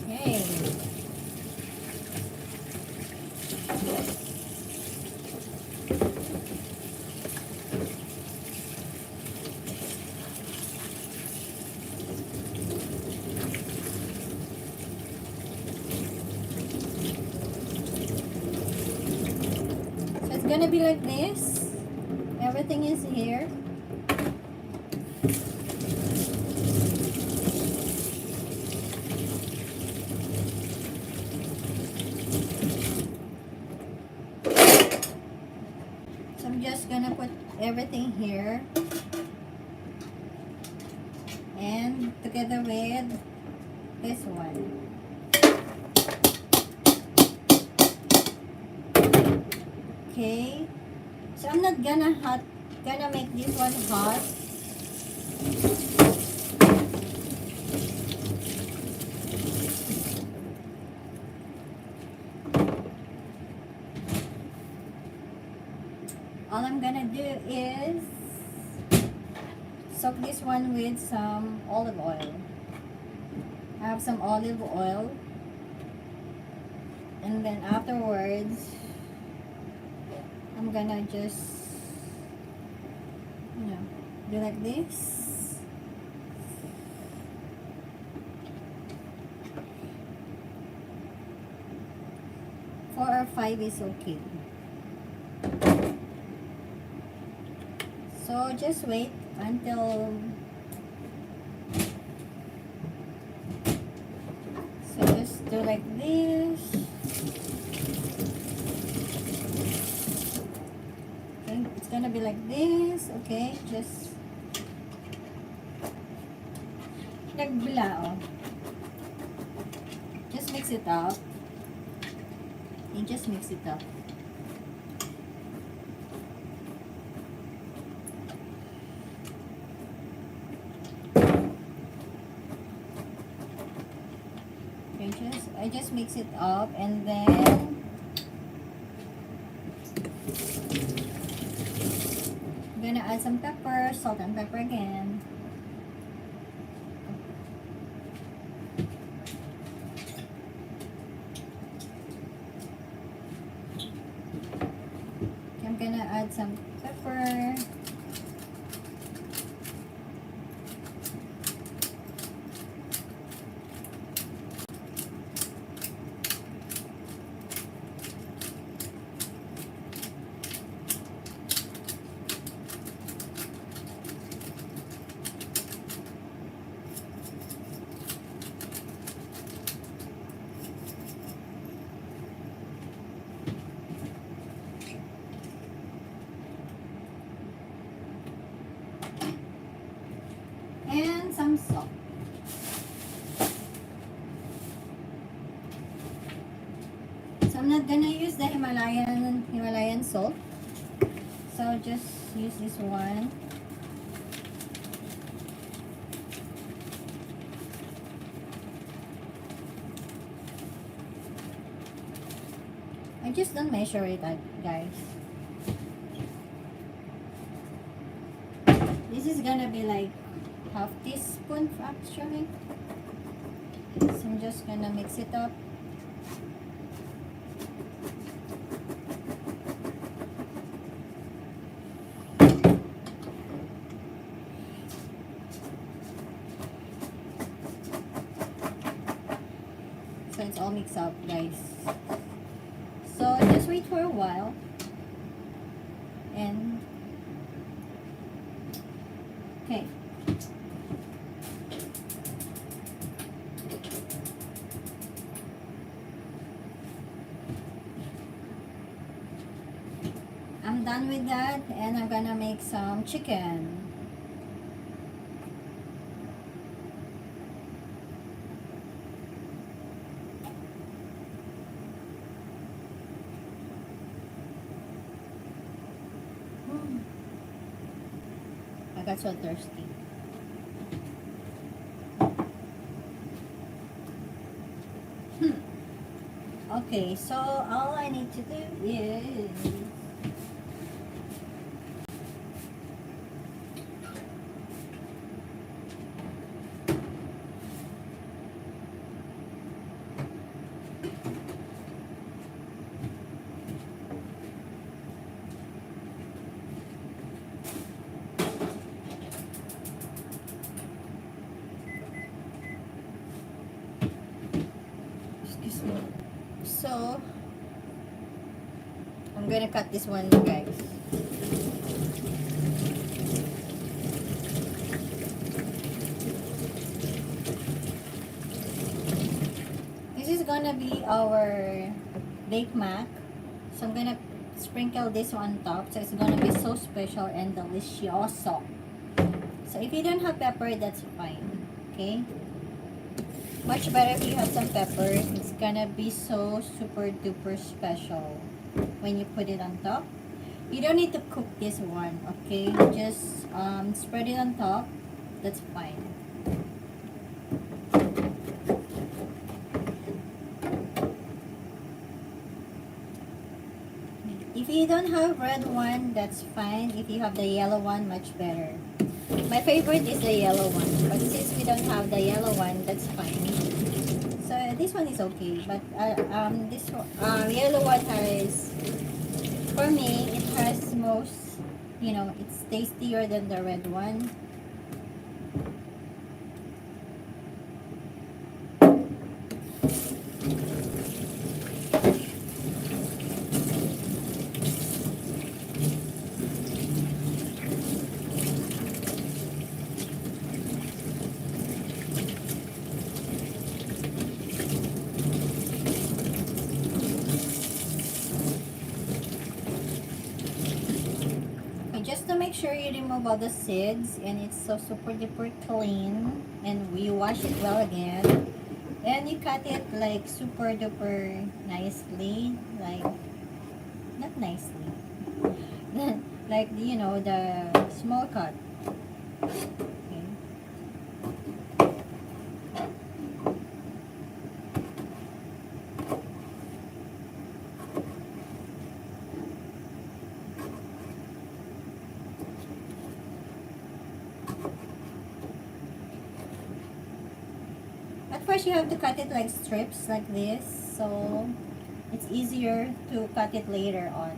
Hey. gonna be like this. Everything is here. So I'm just gonna put everything here. And together with this one. Okay. So I'm not gonna make this one hot. All I'm gonna do is soak this one with some olive oil. I have some olive oil, and then afterwards I'm gonna just, do like this. Four or five is okay. So just wait until, so just do like this. Okay, it's gonna be like this. Okay, just nagbila. Just mix it up. You just mix it up. I just mix it up, and then I'm gonna add some pepper, salt and pepper again. Okay, I'm gonna add some pepper. And some salt. So I'm not gonna use the Himalayan salt. So just use this one. I just don't measure it out, guys. This is gonna be like half teaspoon actually. So I'm just gonna mix it up. So it's all mixed up, guys. So just wait for a while. And okay. I'm done with that, and I'm gonna make some chicken. I got so thirsty. Okay, so all I need to do is excuse me. So I'm I'm gonna cut this one, guys. This is gonna be our baked mac. So I'm gonna sprinkle this on top. So it's gonna be so special and delicioso. So if you don't have pepper, that's fine. Okay? Much better if you have some pepper. It's gonna be so super duper special when you put it on top. You don't need to cook this one, okay? Just spread it on top. That's fine. If you don't have red one, that's fine. If you have the yellow one, much better. My favorite is the yellow one, but since we don't have the yellow one, that's fine. So this one is okay, but this yellow one has, for me, it has most, it's tastier than the red one. Just to make sure you remove all the seeds and it's so super duper clean, and you wash it well again, and you cut it like super duper nicely, like not nicely like the small cut. Okay. At first you have to cut it like strips like this, so it's easier to cut it later on.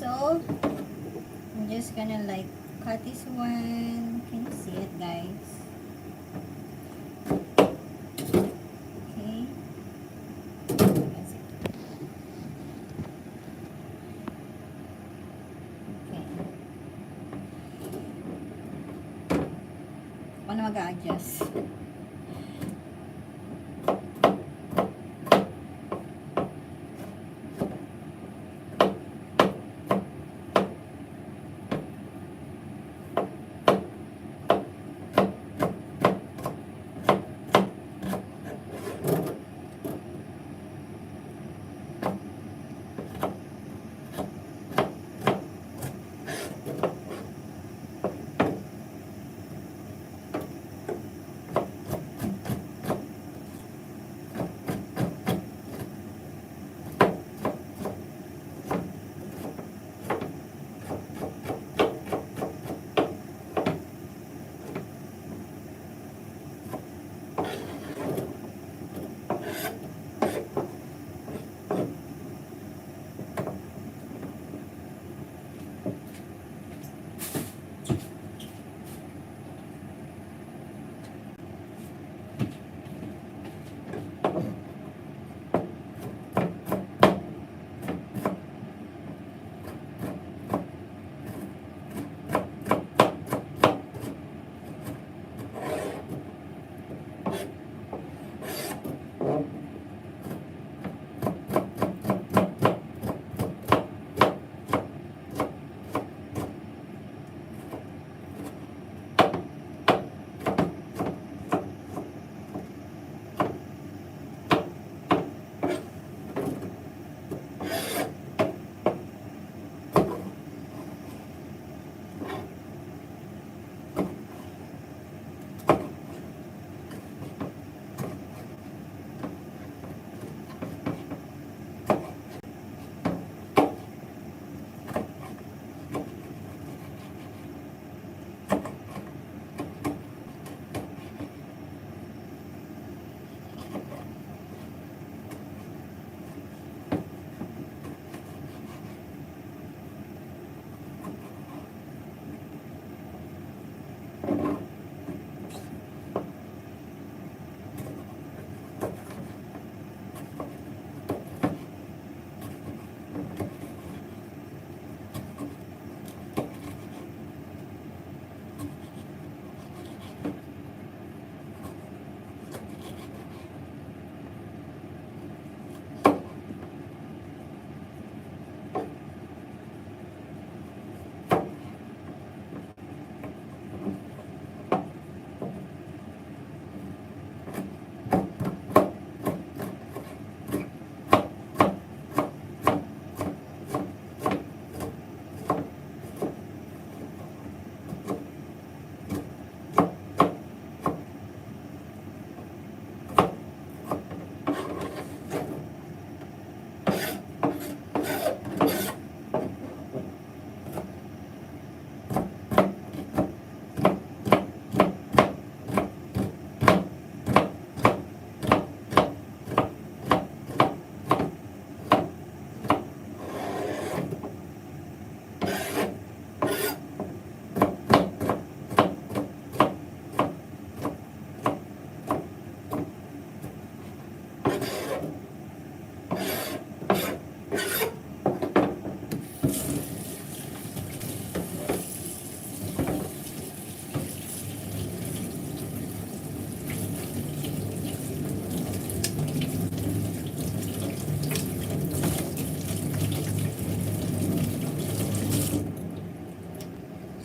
So I'm just gonna like cut this one. Can you see it, guys? Okay. That's it. Okay. Paano mag-a-adjust?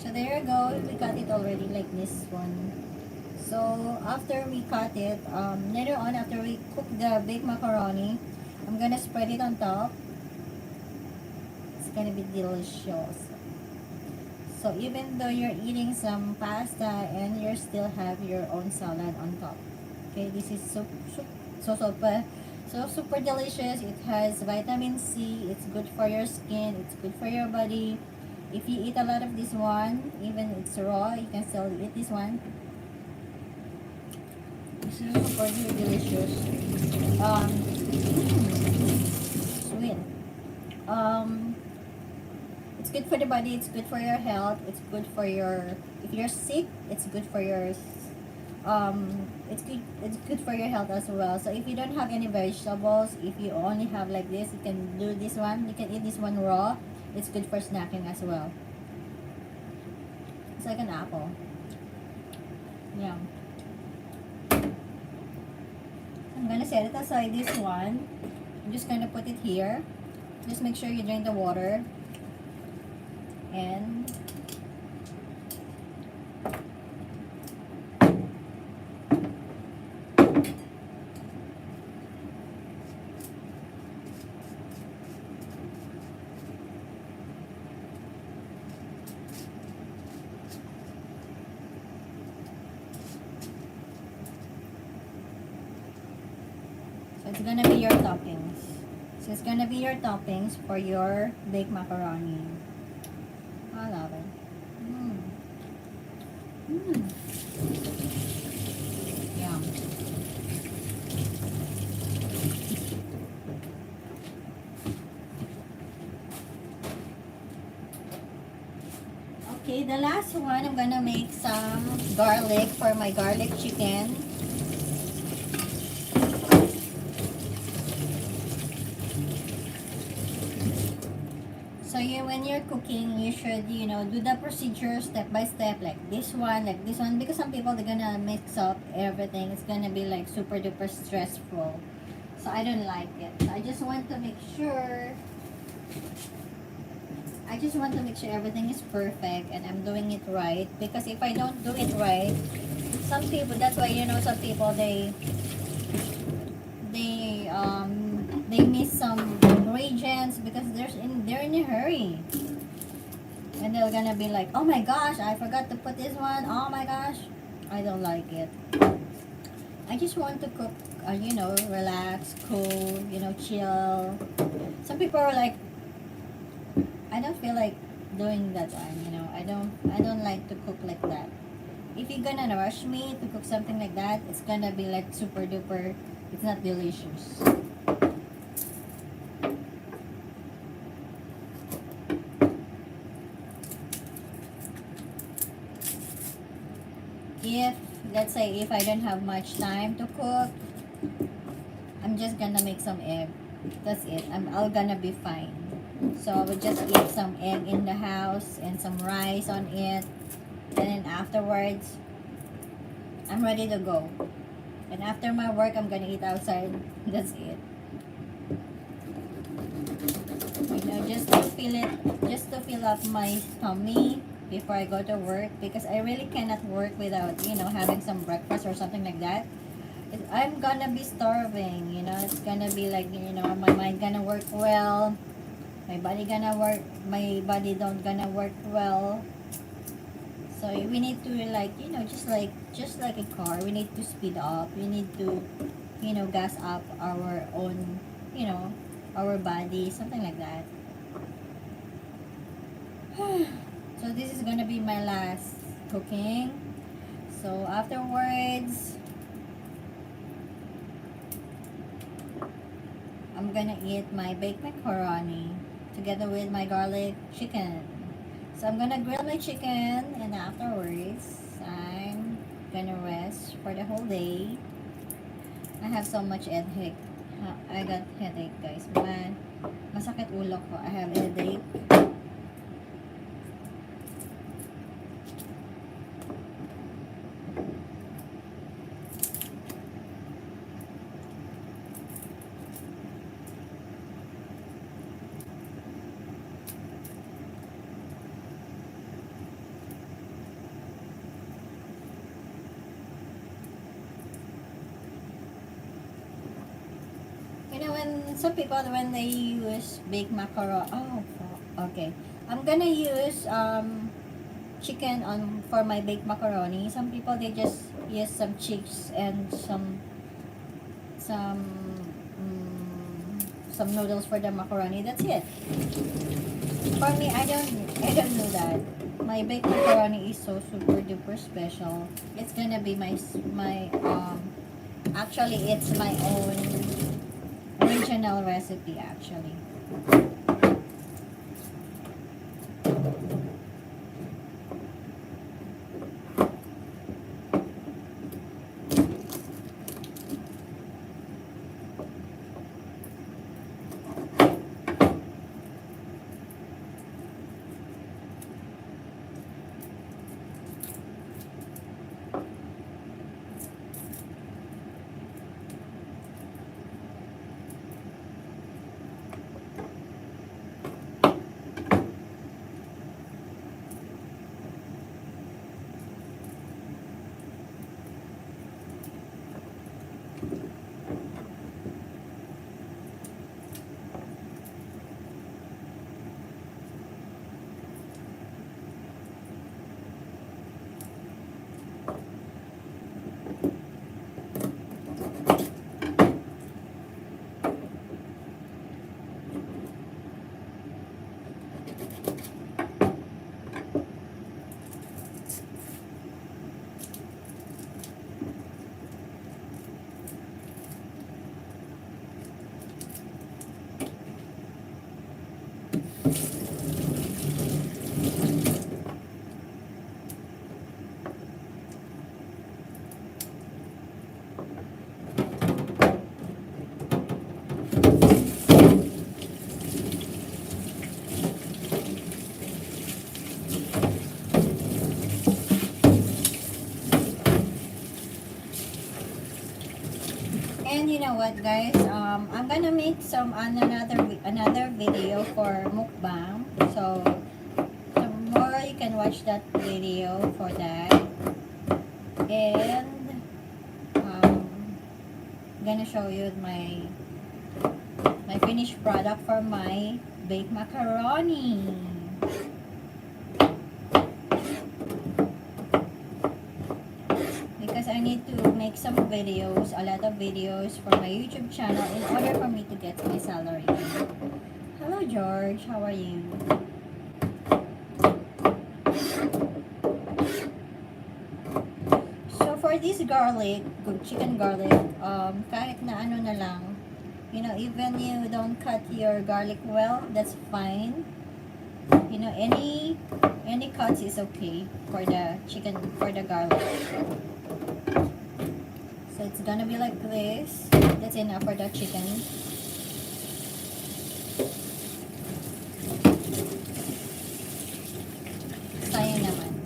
So there you go. We cut it already like this one. So after we cut it, later on after we cook the baked macaroni, I'm gonna spread it on top. It's gonna be delicious. So even though you're eating some pasta and you still have your own salad on top. Okay, this is so super delicious. It has vitamin C. It's good for your skin. It's good for your body. If you eat a lot of this one, even it's raw, you can still eat this one. This is super delicious. Sweet. It's good for the body. It's good for your health. It's good for your. If you're sick, it's good for your. It's good. It's good for your health as well. So if you don't have any vegetables, if you only have like this, you can do this one. You can eat this one raw. It's good for snacking as well. It's like an apple. Yeah. I'm gonna set it aside this one. I'm just gonna put it here. Just make sure you drain the water. And so it's gonna be your toppings. So it's gonna be your toppings for your baked macaroni. I love it. Mm. Mm. Yum. Okay, the last one, I'm gonna make some garlic for my garlic chicken. So when you're cooking, you should, do the procedure step by step, like this one, because some people, they're gonna mix up everything. It's gonna be like super duper stressful. So I don't like it. I just want to make sure everything is perfect and I'm doing it right. Because if I don't do it right, some people, that's why, some people, they miss some ingredients because they're in a hurry. And they're gonna be like, oh my gosh, I forgot to put this one. Oh my gosh. I don't like it. I just want to cook, relax, cool, chill. Some people are like, I don't feel like doing that one, I don't like to cook like that. If you're gonna rush me to cook something like that, it's gonna be like super duper, it's not delicious. Let's say if I don't have much time to cook, I'm just gonna make some egg. That's it. I'm all gonna be fine. So I will just eat some egg in the house and some rice on it. And then afterwards, I'm ready to go. And after my work, I'm gonna eat outside. That's it. Just to fill up my tummy before I go to work, because I really cannot work without, having some breakfast or something like that. I'm gonna be starving, it's gonna be like, my mind gonna work well, my body don't gonna work well. So we need to, like, just like a car, we need to speed up, we need to, gas up our own, our body, something like that. So this is gonna be my last cooking. So afterwards, I'm gonna eat my baked macaroni together with my garlic chicken. So I'm gonna grill my chicken, and afterwards, I'm gonna rest for the whole day. I have so much headache. I got headache, guys. Masakit ulo ko. I have headache. when some people when they use baked macaroni, oh, okay. I'm gonna use chicken on for my baked macaroni. Some people they just use some cheese and some some noodles for the macaroni. That's it. For me, I don't do that. My baked macaroni is so super duper special. It's gonna be my actually it's my own original recipe actually. And you know what, guys? I'm gonna make some another video for mukbang. So tomorrow you can watch that video for that. And I'm gonna show you my finished product for my baked macaroni. Because I need to make some videos, a lot of videos for my YouTube channel in order for me to get my salary. Hello George, how are you? So for this garlic, chicken garlic, kahit na ano na lang, you know, even you don't cut your garlic well, that's fine. You know, any cuts is okay for the chicken, for the garlic. So it's gonna be like this. That's enough for the chicken. Sayang naman.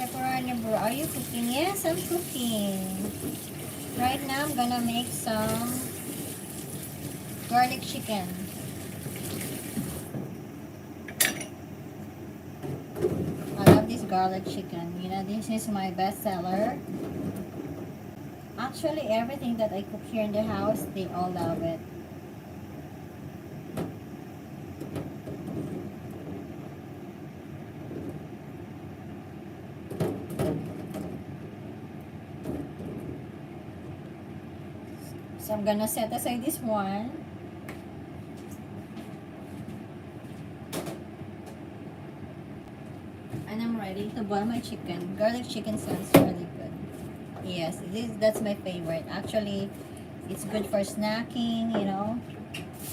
Pepperoni bro, are you cooking? Yes, I'm cooking. Right now, I'm gonna make some garlic chicken. I love this garlic chicken. You know, this is my best seller. Actually, everything that I cook here in the house, they all love it. So I'm gonna set aside this one. And I'm ready to boil my chicken. Garlic chicken sounds really good. Yes, that's my favorite. Actually, it's good for snacking, you know.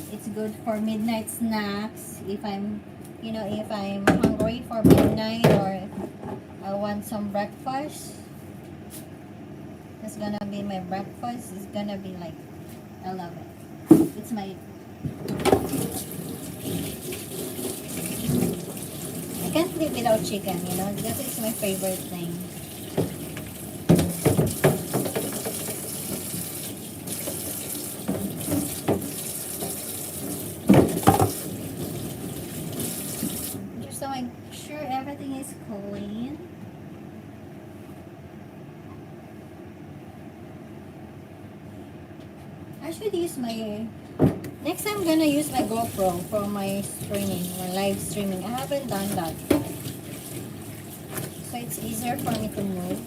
It's good for midnight snacks. If I'm You know, if I'm hungry for midnight or I want some breakfast, it's gonna be my breakfast. It's gonna be like, I love it. It's my, I can't live without chicken, you know, because it's my favorite thing. Just so I'm sure everything is clean. I should use my, next time I'm gonna use my GoPro for my streaming or live streaming. I haven't done that. So it's easier for me to move.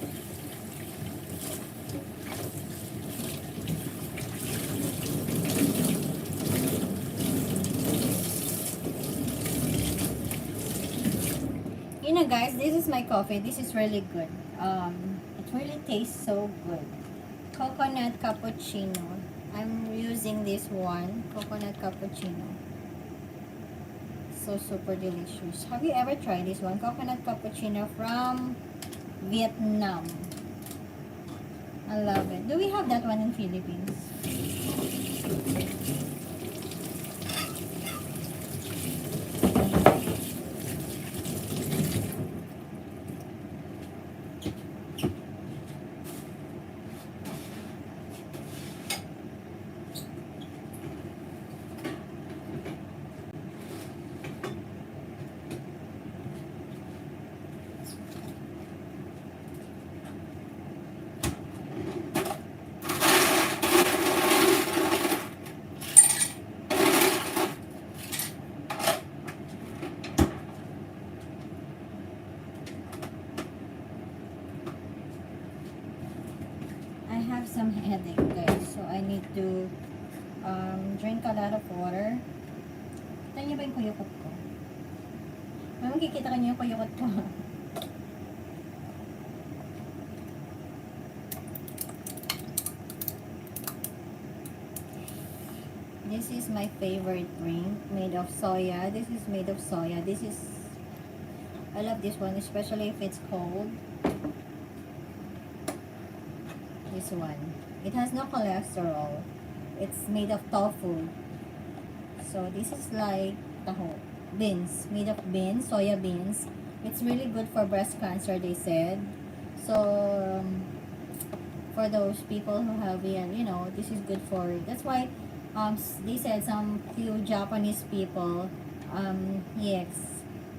You know guys, this is my coffee. This is really good. It really tastes so good. Coconut cappuccino. I'm using this one, coconut cappuccino. So super delicious. Have you ever tried this one? Coconut cappuccino from Vietnam. I love it. Do we have that one in Philippines? I have some headache guys, so I need to drink a lot of water. Kita niyo ba yung kuyukot ko? May makikita ka niyo yung kuyukot ko. This is my favorite drink, made of soya. This is made of soya. This is, I love this one, especially if it's cold. This one. It has no cholesterol. It's made of tofu. So this is like taho. Beans. Made of beans, soya beans. It's really good for breast cancer, they said. So for those people who have it, you know, this is good for, that's why they said some few Japanese people, yes,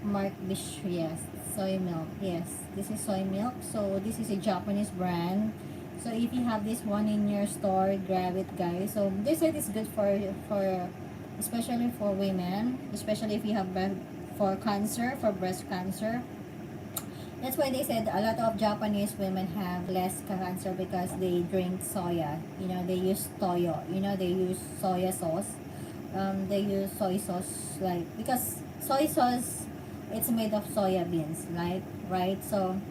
Mark Bish, yes, soy milk, yes, this is soy milk. So this is a Japanese brand. So if you have this one in your store, grab it guys. So they said it's good for especially for women, especially if you have for cancer, for breast cancer. That's why they said a lot of Japanese women have less cancer because they drink soya. You know, they use toyo. You know, they use soya sauce. They use soy sauce, like, because soy sauce, it's made of soya beans, like, right? So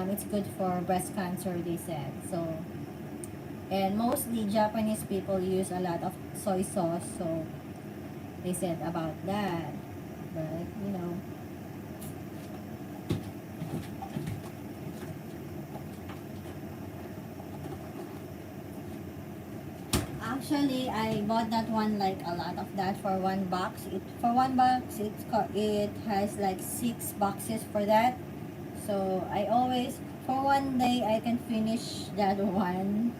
it's good for breast cancer, they said. So, and mostly Japanese people use a lot of soy sauce. So they said about that. But you know, actually, I bought that one, like a lot of that for one box. For one box, it has like 6 boxes for that. So I always, for one day, I can finish that one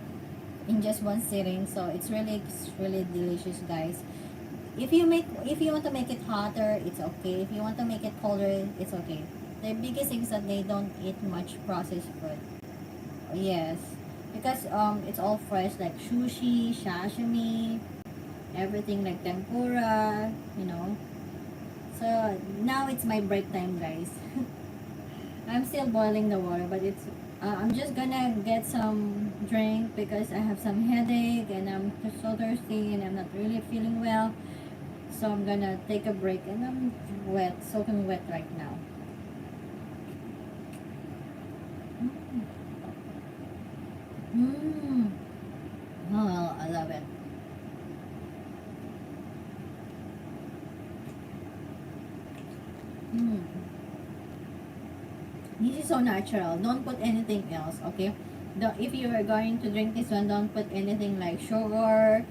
in just one sitting. So it's really delicious, guys. If you want to make it hotter, it's okay. If you want to make it colder, it's okay. The biggest thing is that they don't eat much processed food. Yes, because it's all fresh, like sushi, sashimi, everything, like tempura, you know. So now it's my break time, guys. I'm still boiling the water, but it's I'm just gonna get some drink because I have some headache and I'm so thirsty and I'm not really feeling well. So I'm gonna take a break and I'm wet, soaking wet right now. Mmm. Oh, I love it. Mm. This is so natural. Don't put anything else, okay? If you are going to drink this one, don't put anything like sugar.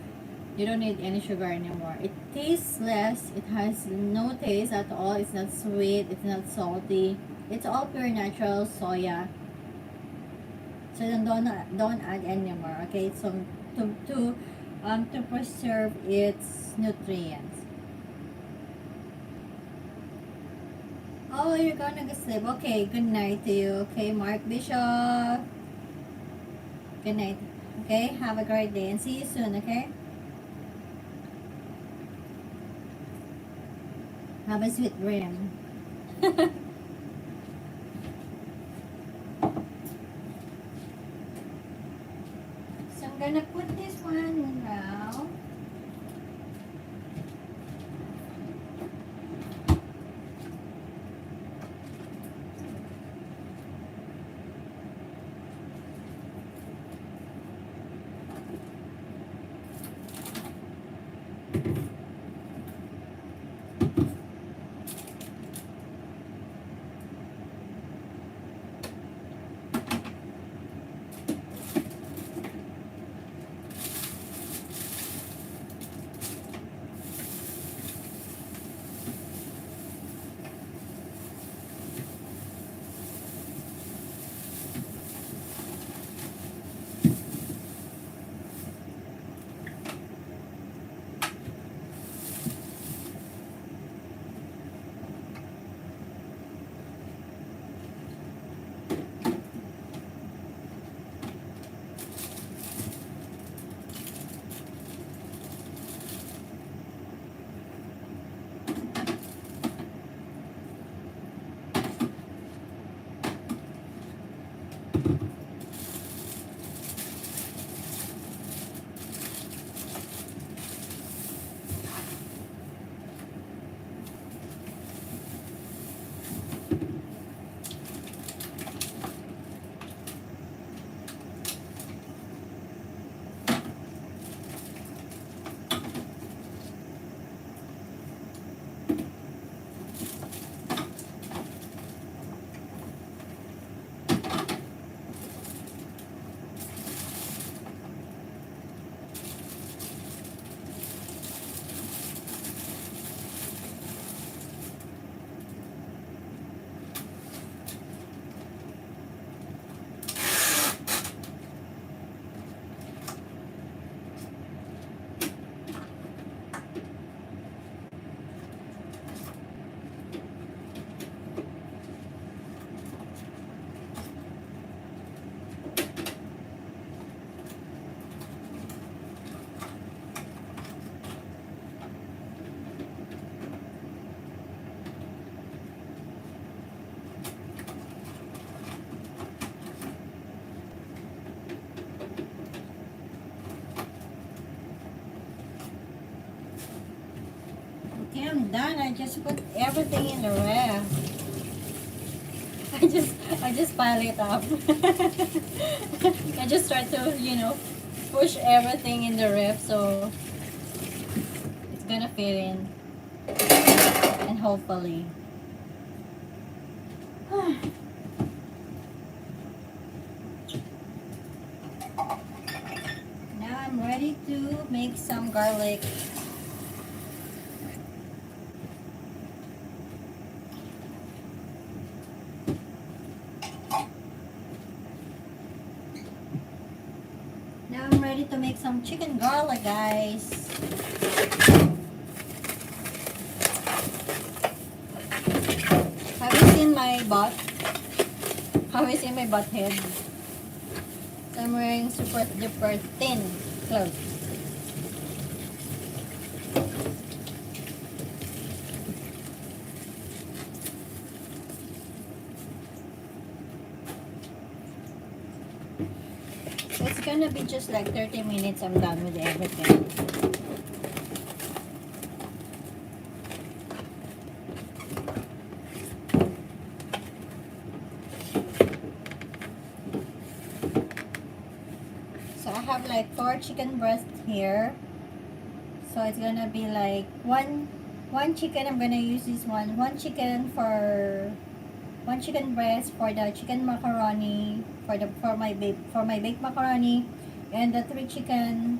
You don't need any sugar anymore. It tastes less. It has no taste at all. It's not sweet. It's not salty. It's all pure natural soya. So then don't add anymore. Okay. So to preserve its nutrients. Oh, you're gonna go sleep. Okay. Good night to you. Okay, Mark Bishop. Good night. Okay. Have a great day and see you soon. Okay. Have a sweet dream. So I'm gonna put this one now. Okay, I'm done. I just put everything in the ref. I just pile it up. I just try to, push everything in the ref so it's gonna fit in. And hopefully. Now I'm ready to make some garlic. Now I'm ready to make some chicken garlic, guys. Have you seen my butt? Have you seen my butt head? So I'm wearing super duper thin clothes. So it's gonna be just like 30 minutes. I'm done with everything. So I have like 4 chicken breasts here. So it's gonna be like one One chicken, I'm gonna use this one. One chicken breast for the chicken macaroni, for my baked macaroni, and the 3 chicken,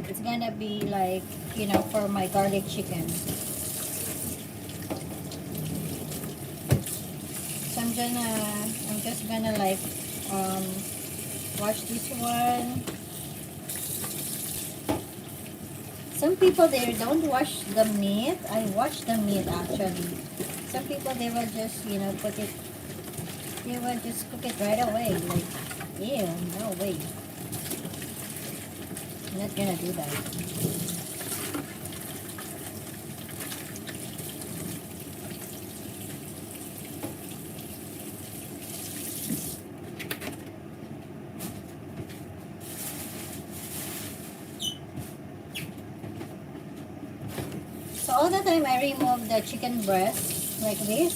it's gonna be like, for my garlic chicken. So I'm just gonna like um wash this one. Some people, they don't wash the meat. I wash the meat actually. Some people, they will just, they will just cook it right away. Like, ew, no way. I'm not gonna do that. So all the time I remove the chicken breast like this.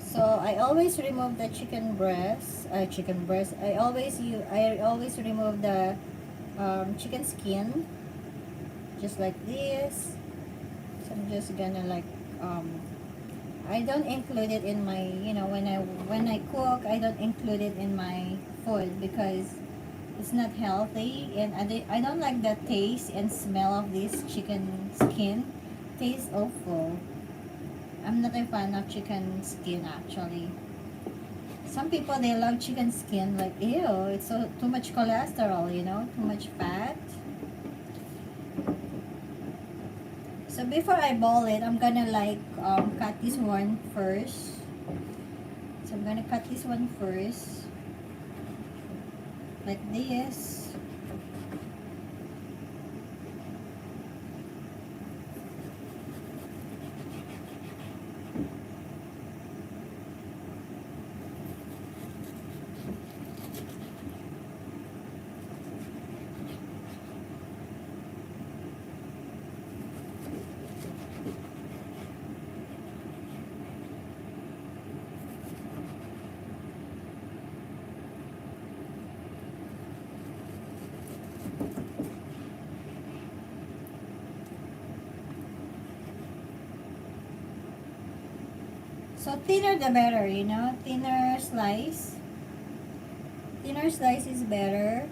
So I always remove the chicken breast. I always remove the chicken skin, just like this. So I'm just gonna like I don't include it in my, when I cook, I don't include it in my food because it's not healthy, and I don't like the taste and smell of this chicken skin. Tastes awful. I'm not a fan of chicken skin actually. Some people, they love chicken skin, like, ew, it's too much cholesterol, too much fat. So before I boil it, I'm gonna like cut this one first. So I'm gonna cut this one first, like this. So thinner the better, thinner slice. Thinner slice is better.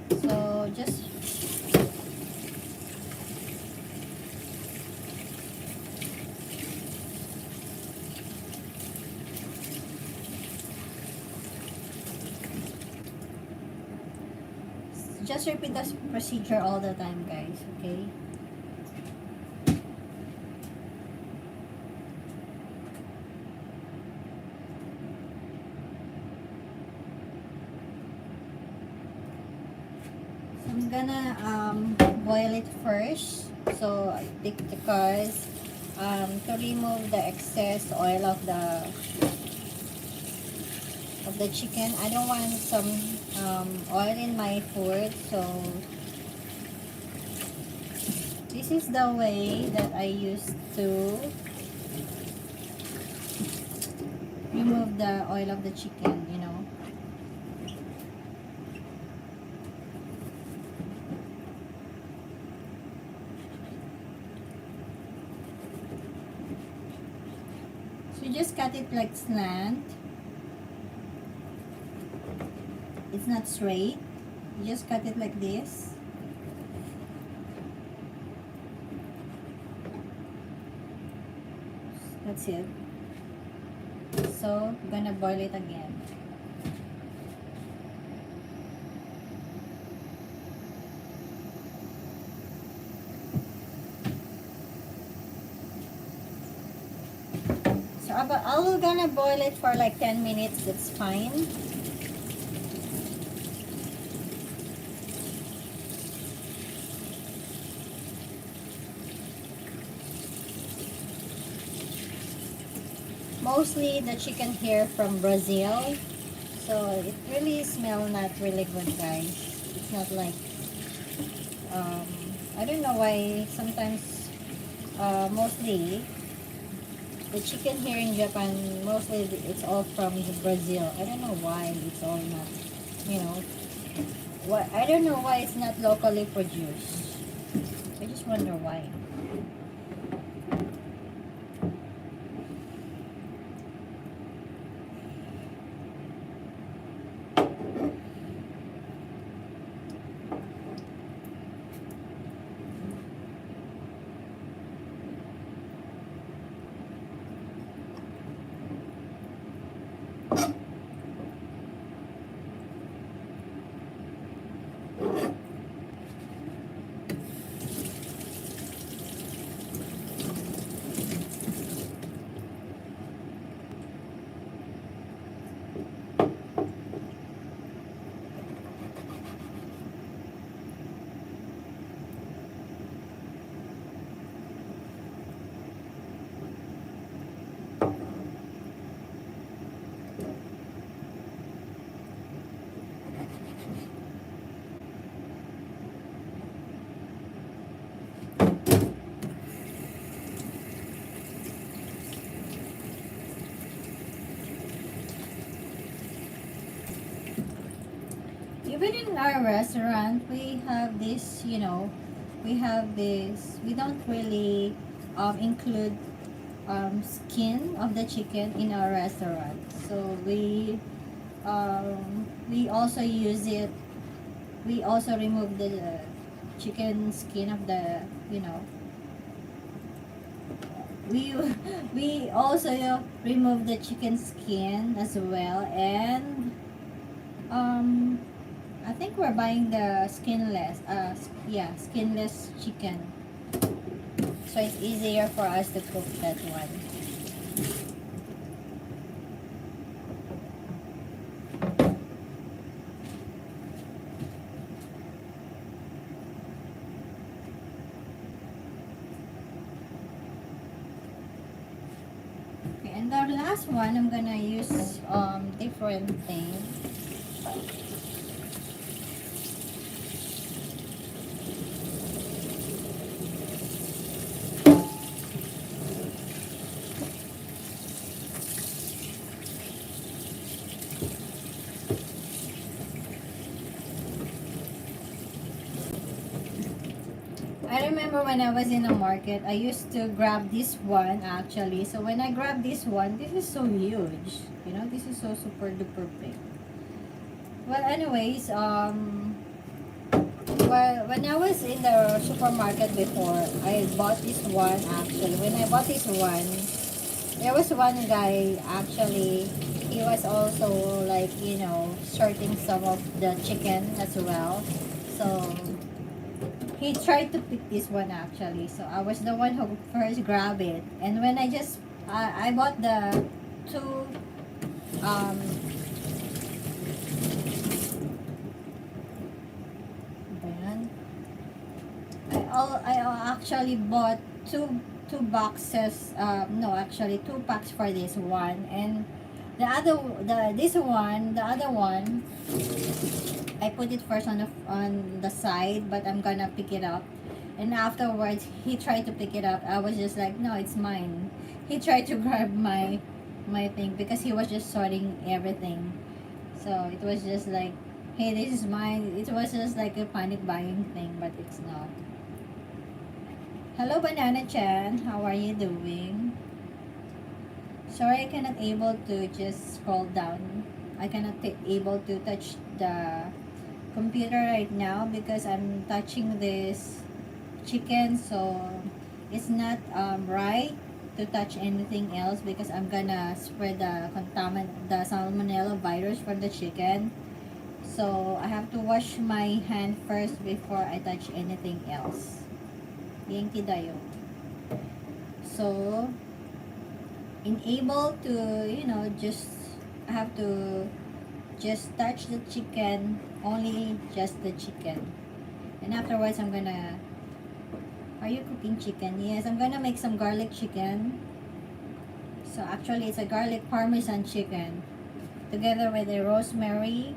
So just repeat this procedure all the time, guys, okay? I'm gonna boil it first, so because to remove the excess oil of the chicken. I don't want some oil in my food, so this is the way that I used to remove the oil of the chicken. So just cut it like slant. It's not straight. You just cut it like this. That's it. So I'm gonna boil it again. So I'm gonna boil it for like 10 minutes. That's fine. Mostly the chicken here from Brazil, so it really smells not really good, guys. It's not like I don't know why sometimes mostly the chicken here in Japan, mostly it's all from Brazil. I don't know why it's all not, you know, what I don't know why it's not locally produced. I just wonder why. Even in our restaurant, we have this, we don't really include skin of the chicken in our restaurant. So we also use it, we also remove the chicken skin of the, we we also remove the chicken skin as well. And um I think we're buying the skinless, skinless chicken. So it's easier for us to cook that one. Okay, and the last one, I'm gonna use different thing. I remember when I was in the market, I used to grab this one actually. So when I grab this one, this is so huge. This is so super duper big. Well, anyways, well, when I was in the supermarket before, I bought this one actually. When I bought this one, there was one guy actually, he was also like, sorting some of the chicken as well. So he tried to pick this one actually. So I was the one who first grabbed it. And when I bought the two, um, I actually bought two boxes, no, actually two packs for this one. And the other one, I put it first on the side, but I'm gonna pick it up. And afterwards, he tried to pick it up. I was just like, no, it's mine. He tried to grab my thing because he was just sorting everything. So it was just like, hey, this is mine. It was just like a panic buying thing, but it's not. Hello, Banana Chan. How are you doing? Sorry, I cannot able to just scroll down. I cannot able to touch the computer right now because I'm touching this chicken. So it's not right to touch anything else because I'm gonna spread the salmonella virus from the chicken. So I have to wash my hand first before I touch anything else. Yankee dayo. So able to, just I have to just touch the chicken, only just the chicken. And afterwards I'm gonna, are you cooking chicken? Yes, I'm gonna make some garlic chicken. So actually it's a garlic parmesan chicken together with a rosemary,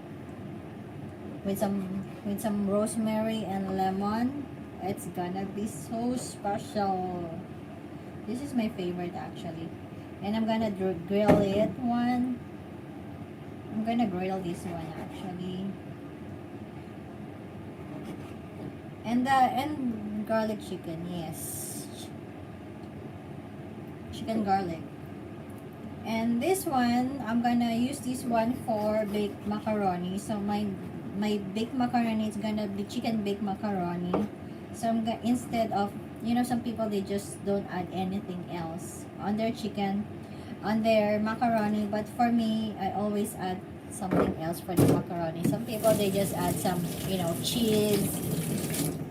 with some rosemary and lemon. It's gonna be so special. This is my favorite actually. And I'm gonna grill it one. I'm gonna grill this one actually. And garlic chicken, yes. Chicken garlic. And this one, I'm gonna use this one for baked macaroni. So my baked macaroni is gonna be chicken baked macaroni. So instead of, you know, some people they just don't add anything else on their chicken, on their macaroni. But for me, I always add something else for the macaroni. Some people they just add some, you know, cheese,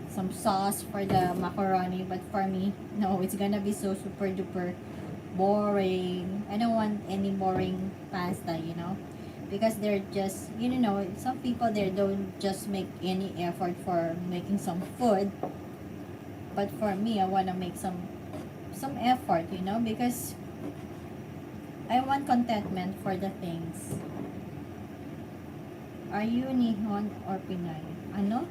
some sauce for the macaroni. But for me, no, it's gonna be so super duper boring. I don't want any boring pasta, you know, because they're just, you know, some people they don't just make any effort for making some food. But for me, I want to make some effort, you know, because I want contentment for the things. Are you Nihon or Pinay? Ano?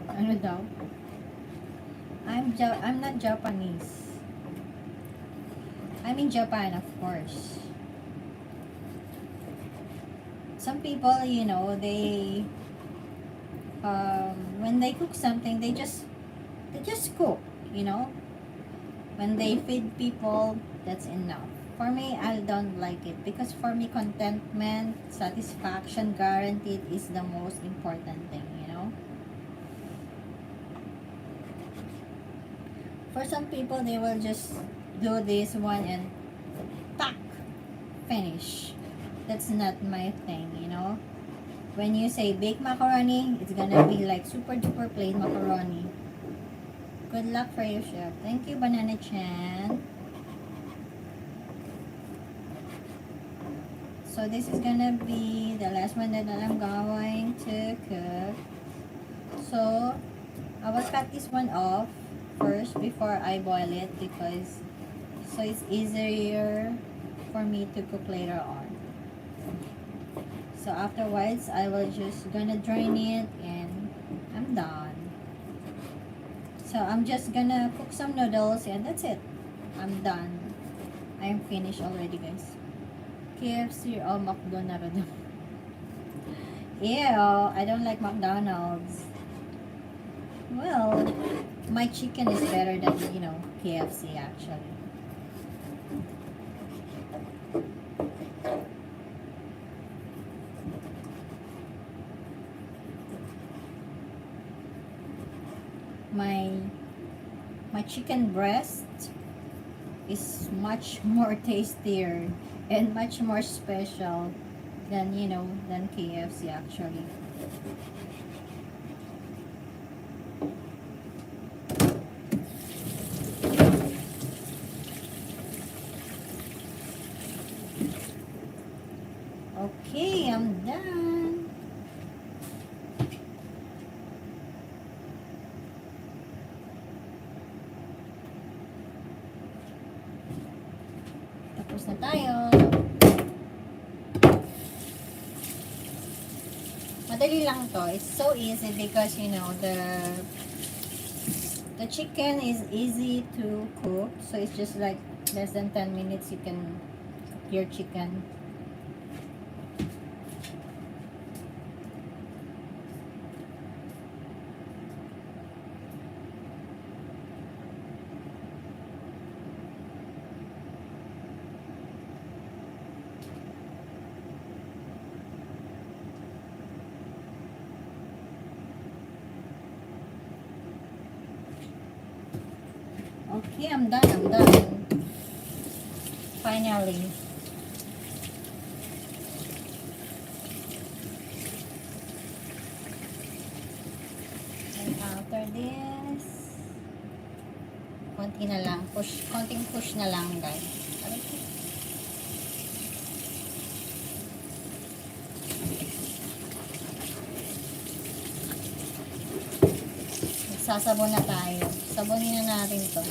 Ano daw? I'm not Japanese. I'm in Japan, of course. Some people, you know, they when they cook something, they just cook, you know. When they feed people, that's enough. For me, I don't like it because for me, contentment, satisfaction, guaranteed is the most important thing, you know. For some people, they will just do this one and tack, finish. That's not my thing, you know. When you say baked macaroni, it's gonna be like super duper plain macaroni. Good luck for you, chef. Thank you, Banana Chan. So this is gonna be the last one that I'm going to cook. So I will cut this one off first before I boil it, because so it's easier for me to cook later on. So afterwards, I will just gonna drain it and I'm done. So I'm just gonna cook some noodles and that's it. I'm done. I'm finished already, guys. KFC or McDonald's. Ew, I don't like McDonald's. Well, my chicken is better than, you know, KFC actually. My chicken breast is much more tastier and much more special than, you know, than KFC actually. Okay, I'm done. Tapos na tayo. Madali lang to. It's so easy because, you know, the chicken is easy to cook. So it's just like less than 10 minutes you can cook your chicken. Okay, I'm done. Finally. And after this, konting push na lang, guys. Sasabon na tayo. Sabonin na natin to.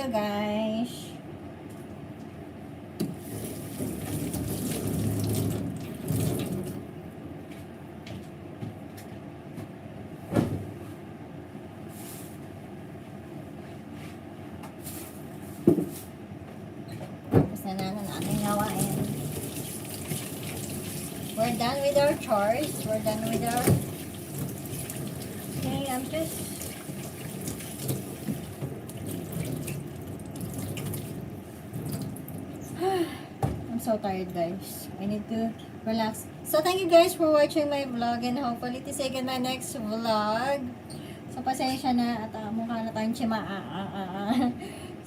tayo, guys. Tapos na natin gawain. We're done with our chores. We're done with our... Okay, I'm just... I'm so tired, guys. I need to relax. So, thank you guys for watching my vlog and hopefully to see you in my next vlog. So, pasensya na at mukha na tayong chima.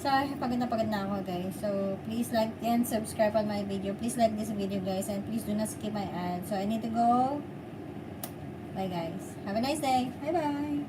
So, pagod na ako, guys. So, please like and subscribe on my video. Please like this video, guys. And please do not skip my ad. So, I need to go. Bye, guys. Have a nice day. Bye-bye.